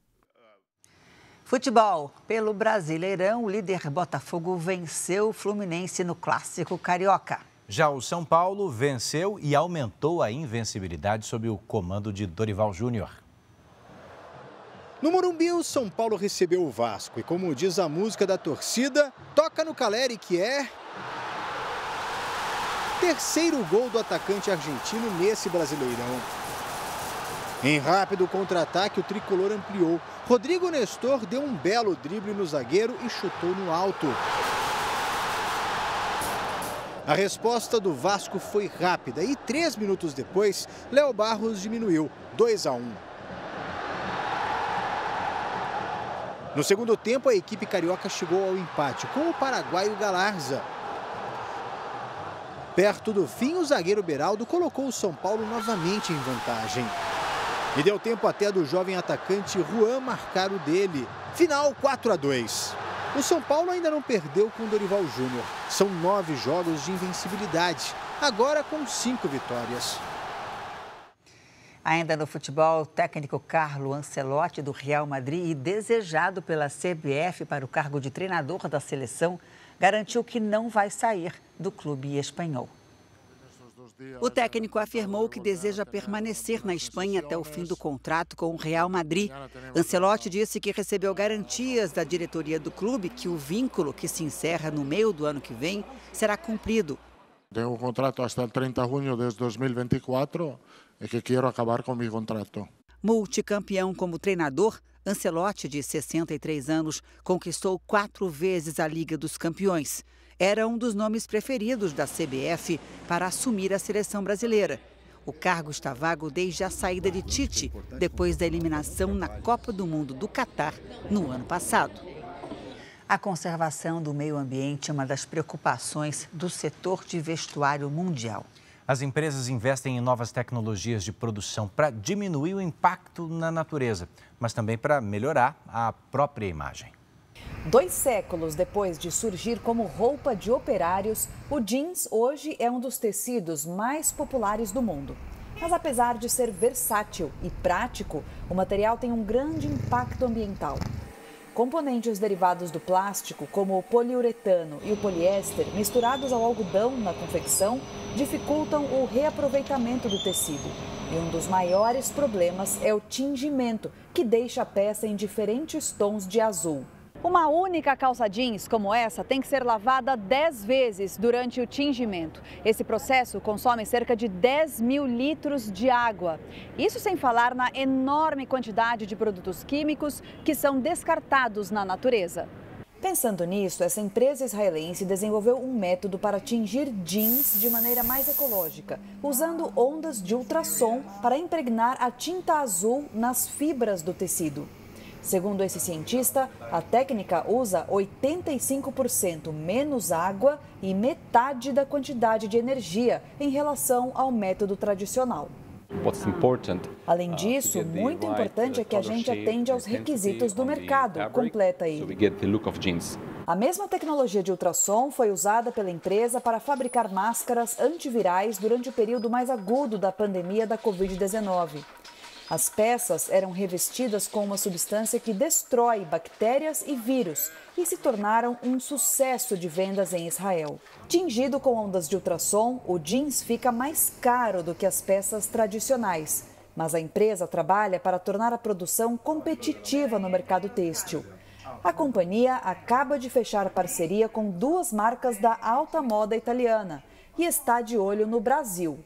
Futebol. Pelo Brasileirão, o líder Botafogo venceu o Fluminense no Clássico Carioca. Já o São Paulo venceu e aumentou a invencibilidade sob o comando de Dorival Júnior. No Morumbi, o São Paulo recebeu o Vasco e, como diz a música da torcida, toca no Caleri, que é... terceiro gol do atacante argentino nesse Brasileirão. Em rápido contra-ataque, o tricolor ampliou. Rodrigo Nestor deu um belo drible no zagueiro e chutou no alto. A resposta do Vasco foi rápida e 3 minutos depois, Léo Barros diminuiu, 2-1. No segundo tempo, a equipe carioca chegou ao empate com o paraguaio Galarza. Perto do fim, o zagueiro Beraldo colocou o São Paulo novamente em vantagem. E deu tempo até do jovem atacante Juan marcar o dele. Final 4-2. O São Paulo ainda não perdeu com o Dorival Júnior. São 9 jogos de invencibilidade, agora com 5 vitórias. Ainda no futebol, o técnico Carlo Ancelotti, do Real Madrid, e desejado pela CBF para o cargo de treinador da seleção, garantiu que não vai sair do clube espanhol. O técnico afirmou que deseja permanecer na Espanha até o fim do contrato com o Real Madrid. Ancelotti disse que recebeu garantias da diretoria do clube que o vínculo, que se encerra no meio do ano que vem, será cumprido. Tenho um contrato até 30 de junho de 2024 e que quero acabar com meu contrato. Multicampeão como treinador, Ancelotti, de 63 anos, conquistou 4 vezes a Liga dos Campeões. Era um dos nomes preferidos da CBF para assumir a seleção brasileira. O cargo está vago desde a saída de Tite, depois da eliminação na Copa do Mundo do Catar no ano passado. A conservação do meio ambiente é uma das preocupações do setor de vestuário mundial. As empresas investem em novas tecnologias de produção para diminuir o impacto na natureza, mas também para melhorar a própria imagem. 2 séculos depois de surgir como roupa de operários, o jeans hoje é um dos tecidos mais populares do mundo. Mas apesar de ser versátil e prático, o material tem um grande impacto ambiental. Componentes derivados do plástico, como o poliuretano e o poliéster, misturados ao algodão na confecção, dificultam o reaproveitamento do tecido. E um dos maiores problemas é o tingimento, que deixa a peça em diferentes tons de azul. Uma única calça jeans como essa tem que ser lavada 10 vezes durante o tingimento. Esse processo consome cerca de 10 mil litros de água. Isso sem falar na enorme quantidade de produtos químicos que são descartados na natureza. Pensando nisso, essa empresa israelense desenvolveu um método para tingir jeans de maneira mais ecológica, usando ondas de ultrassom para impregnar a tinta azul nas fibras do tecido. Segundo esse cientista, a técnica usa 85% menos água e metade da quantidade de energia em relação ao método tradicional. Além disso, muito importante é que a gente atende aos requisitos do mercado, completa ele. A mesma tecnologia de ultrassom foi usada pela empresa para fabricar máscaras antivirais durante o período mais agudo da pandemia da Covid-19. As peças eram revestidas com uma substância que destrói bactérias e vírus e se tornaram um sucesso de vendas em Israel. Tingido com ondas de ultrassom, o jeans fica mais caro do que as peças tradicionais, mas a empresa trabalha para tornar a produção competitiva no mercado têxtil. A companhia acaba de fechar parceria com 2 marcas da alta moda italiana e está de olho no Brasil.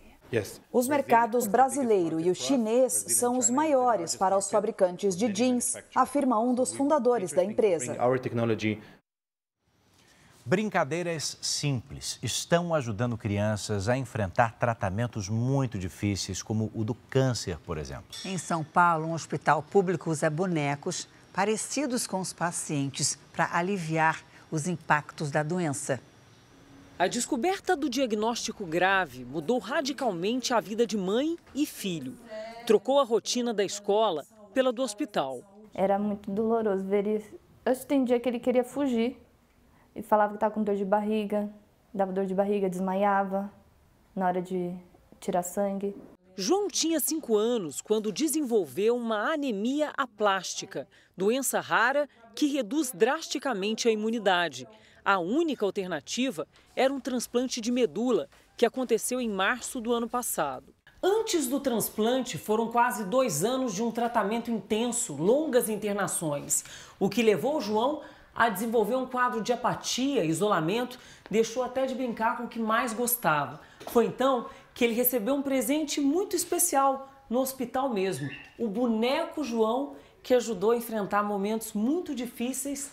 Os mercados brasileiro e o chinês são os maiores para os fabricantes de jeans, afirma um dos fundadores da empresa. Brincadeiras simples estão ajudando crianças a enfrentar tratamentos muito difíceis, como o do câncer, por exemplo. Em São Paulo, um hospital público usa bonecos parecidos com os pacientes para aliviar os impactos da doença. A descoberta do diagnóstico grave mudou radicalmente a vida de mãe e filho. Trocou a rotina da escola pela do hospital. Era muito doloroso ver isso. Eu tem dia que ele queria fugir. Ele falava que estava com dor de barriga, dava dor de barriga, desmaiava na hora de tirar sangue. João tinha 5 anos quando desenvolveu uma anemia aplástica, doença rara que reduz drasticamente a imunidade. A única alternativa era um transplante de medula, que aconteceu em março do ano passado. Antes do transplante, foram quase 2 anos de um tratamento intenso, longas internações. O que levou o João a desenvolver um quadro de apatia, isolamento, deixou até de brincar com o que mais gostava. Foi então que ele recebeu um presente muito especial no hospital mesmo, o boneco João, que ajudou a enfrentar momentos muito difíceis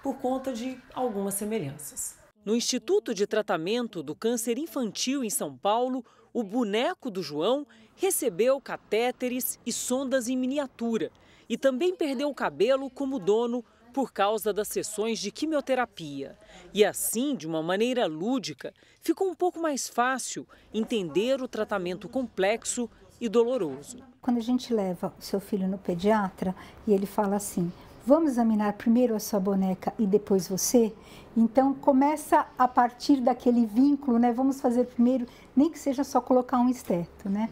por conta de algumas semelhanças. No Instituto de Tratamento do Câncer Infantil em São Paulo, o boneco do João recebeu catéteres e sondas em miniatura e também perdeu o cabelo como dono por causa das sessões de quimioterapia. E assim, de uma maneira lúdica, ficou um pouco mais fácil entender o tratamento complexo e doloroso. Quando a gente leva o seu filho no pediatra e ele fala assim, vamos examinar primeiro a sua boneca e depois você? Então começa a partir daquele vínculo, né? Vamos fazer primeiro, nem que seja só colocar um esteto, né?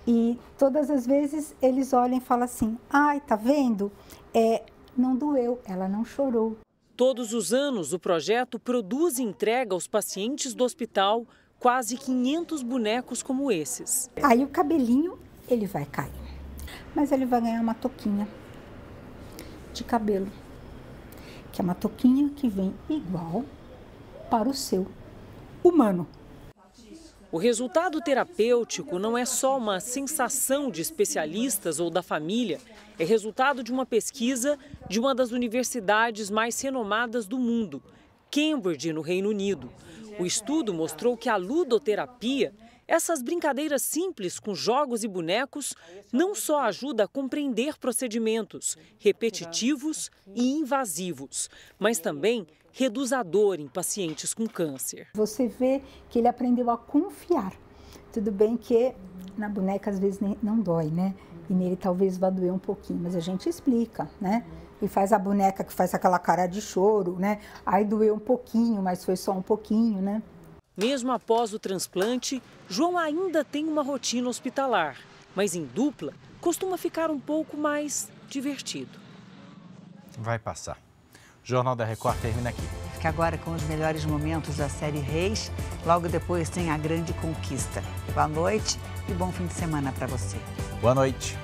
E todas as vezes eles olham e falam assim, ai, tá vendo? Não doeu, ela não chorou. Todos os anos o projeto produz e entrega aos pacientes do hospital quase 500 bonecos como esses. Aí o cabelinho, ele vai cair, mas ele vai ganhar uma touquinha de cabelo, que é uma touquinha que vem igual para o seu humano. O resultado terapêutico não é só uma sensação de especialistas ou da família, é resultado de uma pesquisa de uma das universidades mais renomadas do mundo, Cambridge, no Reino Unido. O estudo mostrou que a ludoterapia, essas brincadeiras simples com jogos e bonecos, não só ajuda a compreender procedimentos repetitivos e invasivos, mas também reduz a dor em pacientes com câncer. Você vê que ele aprendeu a confiar. Tudo bem que na boneca às vezes não dói, né? E nele talvez vá doer um pouquinho, mas a gente explica, né? E faz a boneca que faz aquela cara de choro, né? Aí doeu um pouquinho, mas foi só um pouquinho, né? Mesmo após o transplante, João ainda tem uma rotina hospitalar, mas em dupla costuma ficar um pouco mais divertido. Vai passar. O Jornal da Record termina aqui. Fica agora com os melhores momentos da série Reis. Logo depois tem A Grande Conquista. Boa noite e bom fim de semana para você. Boa noite.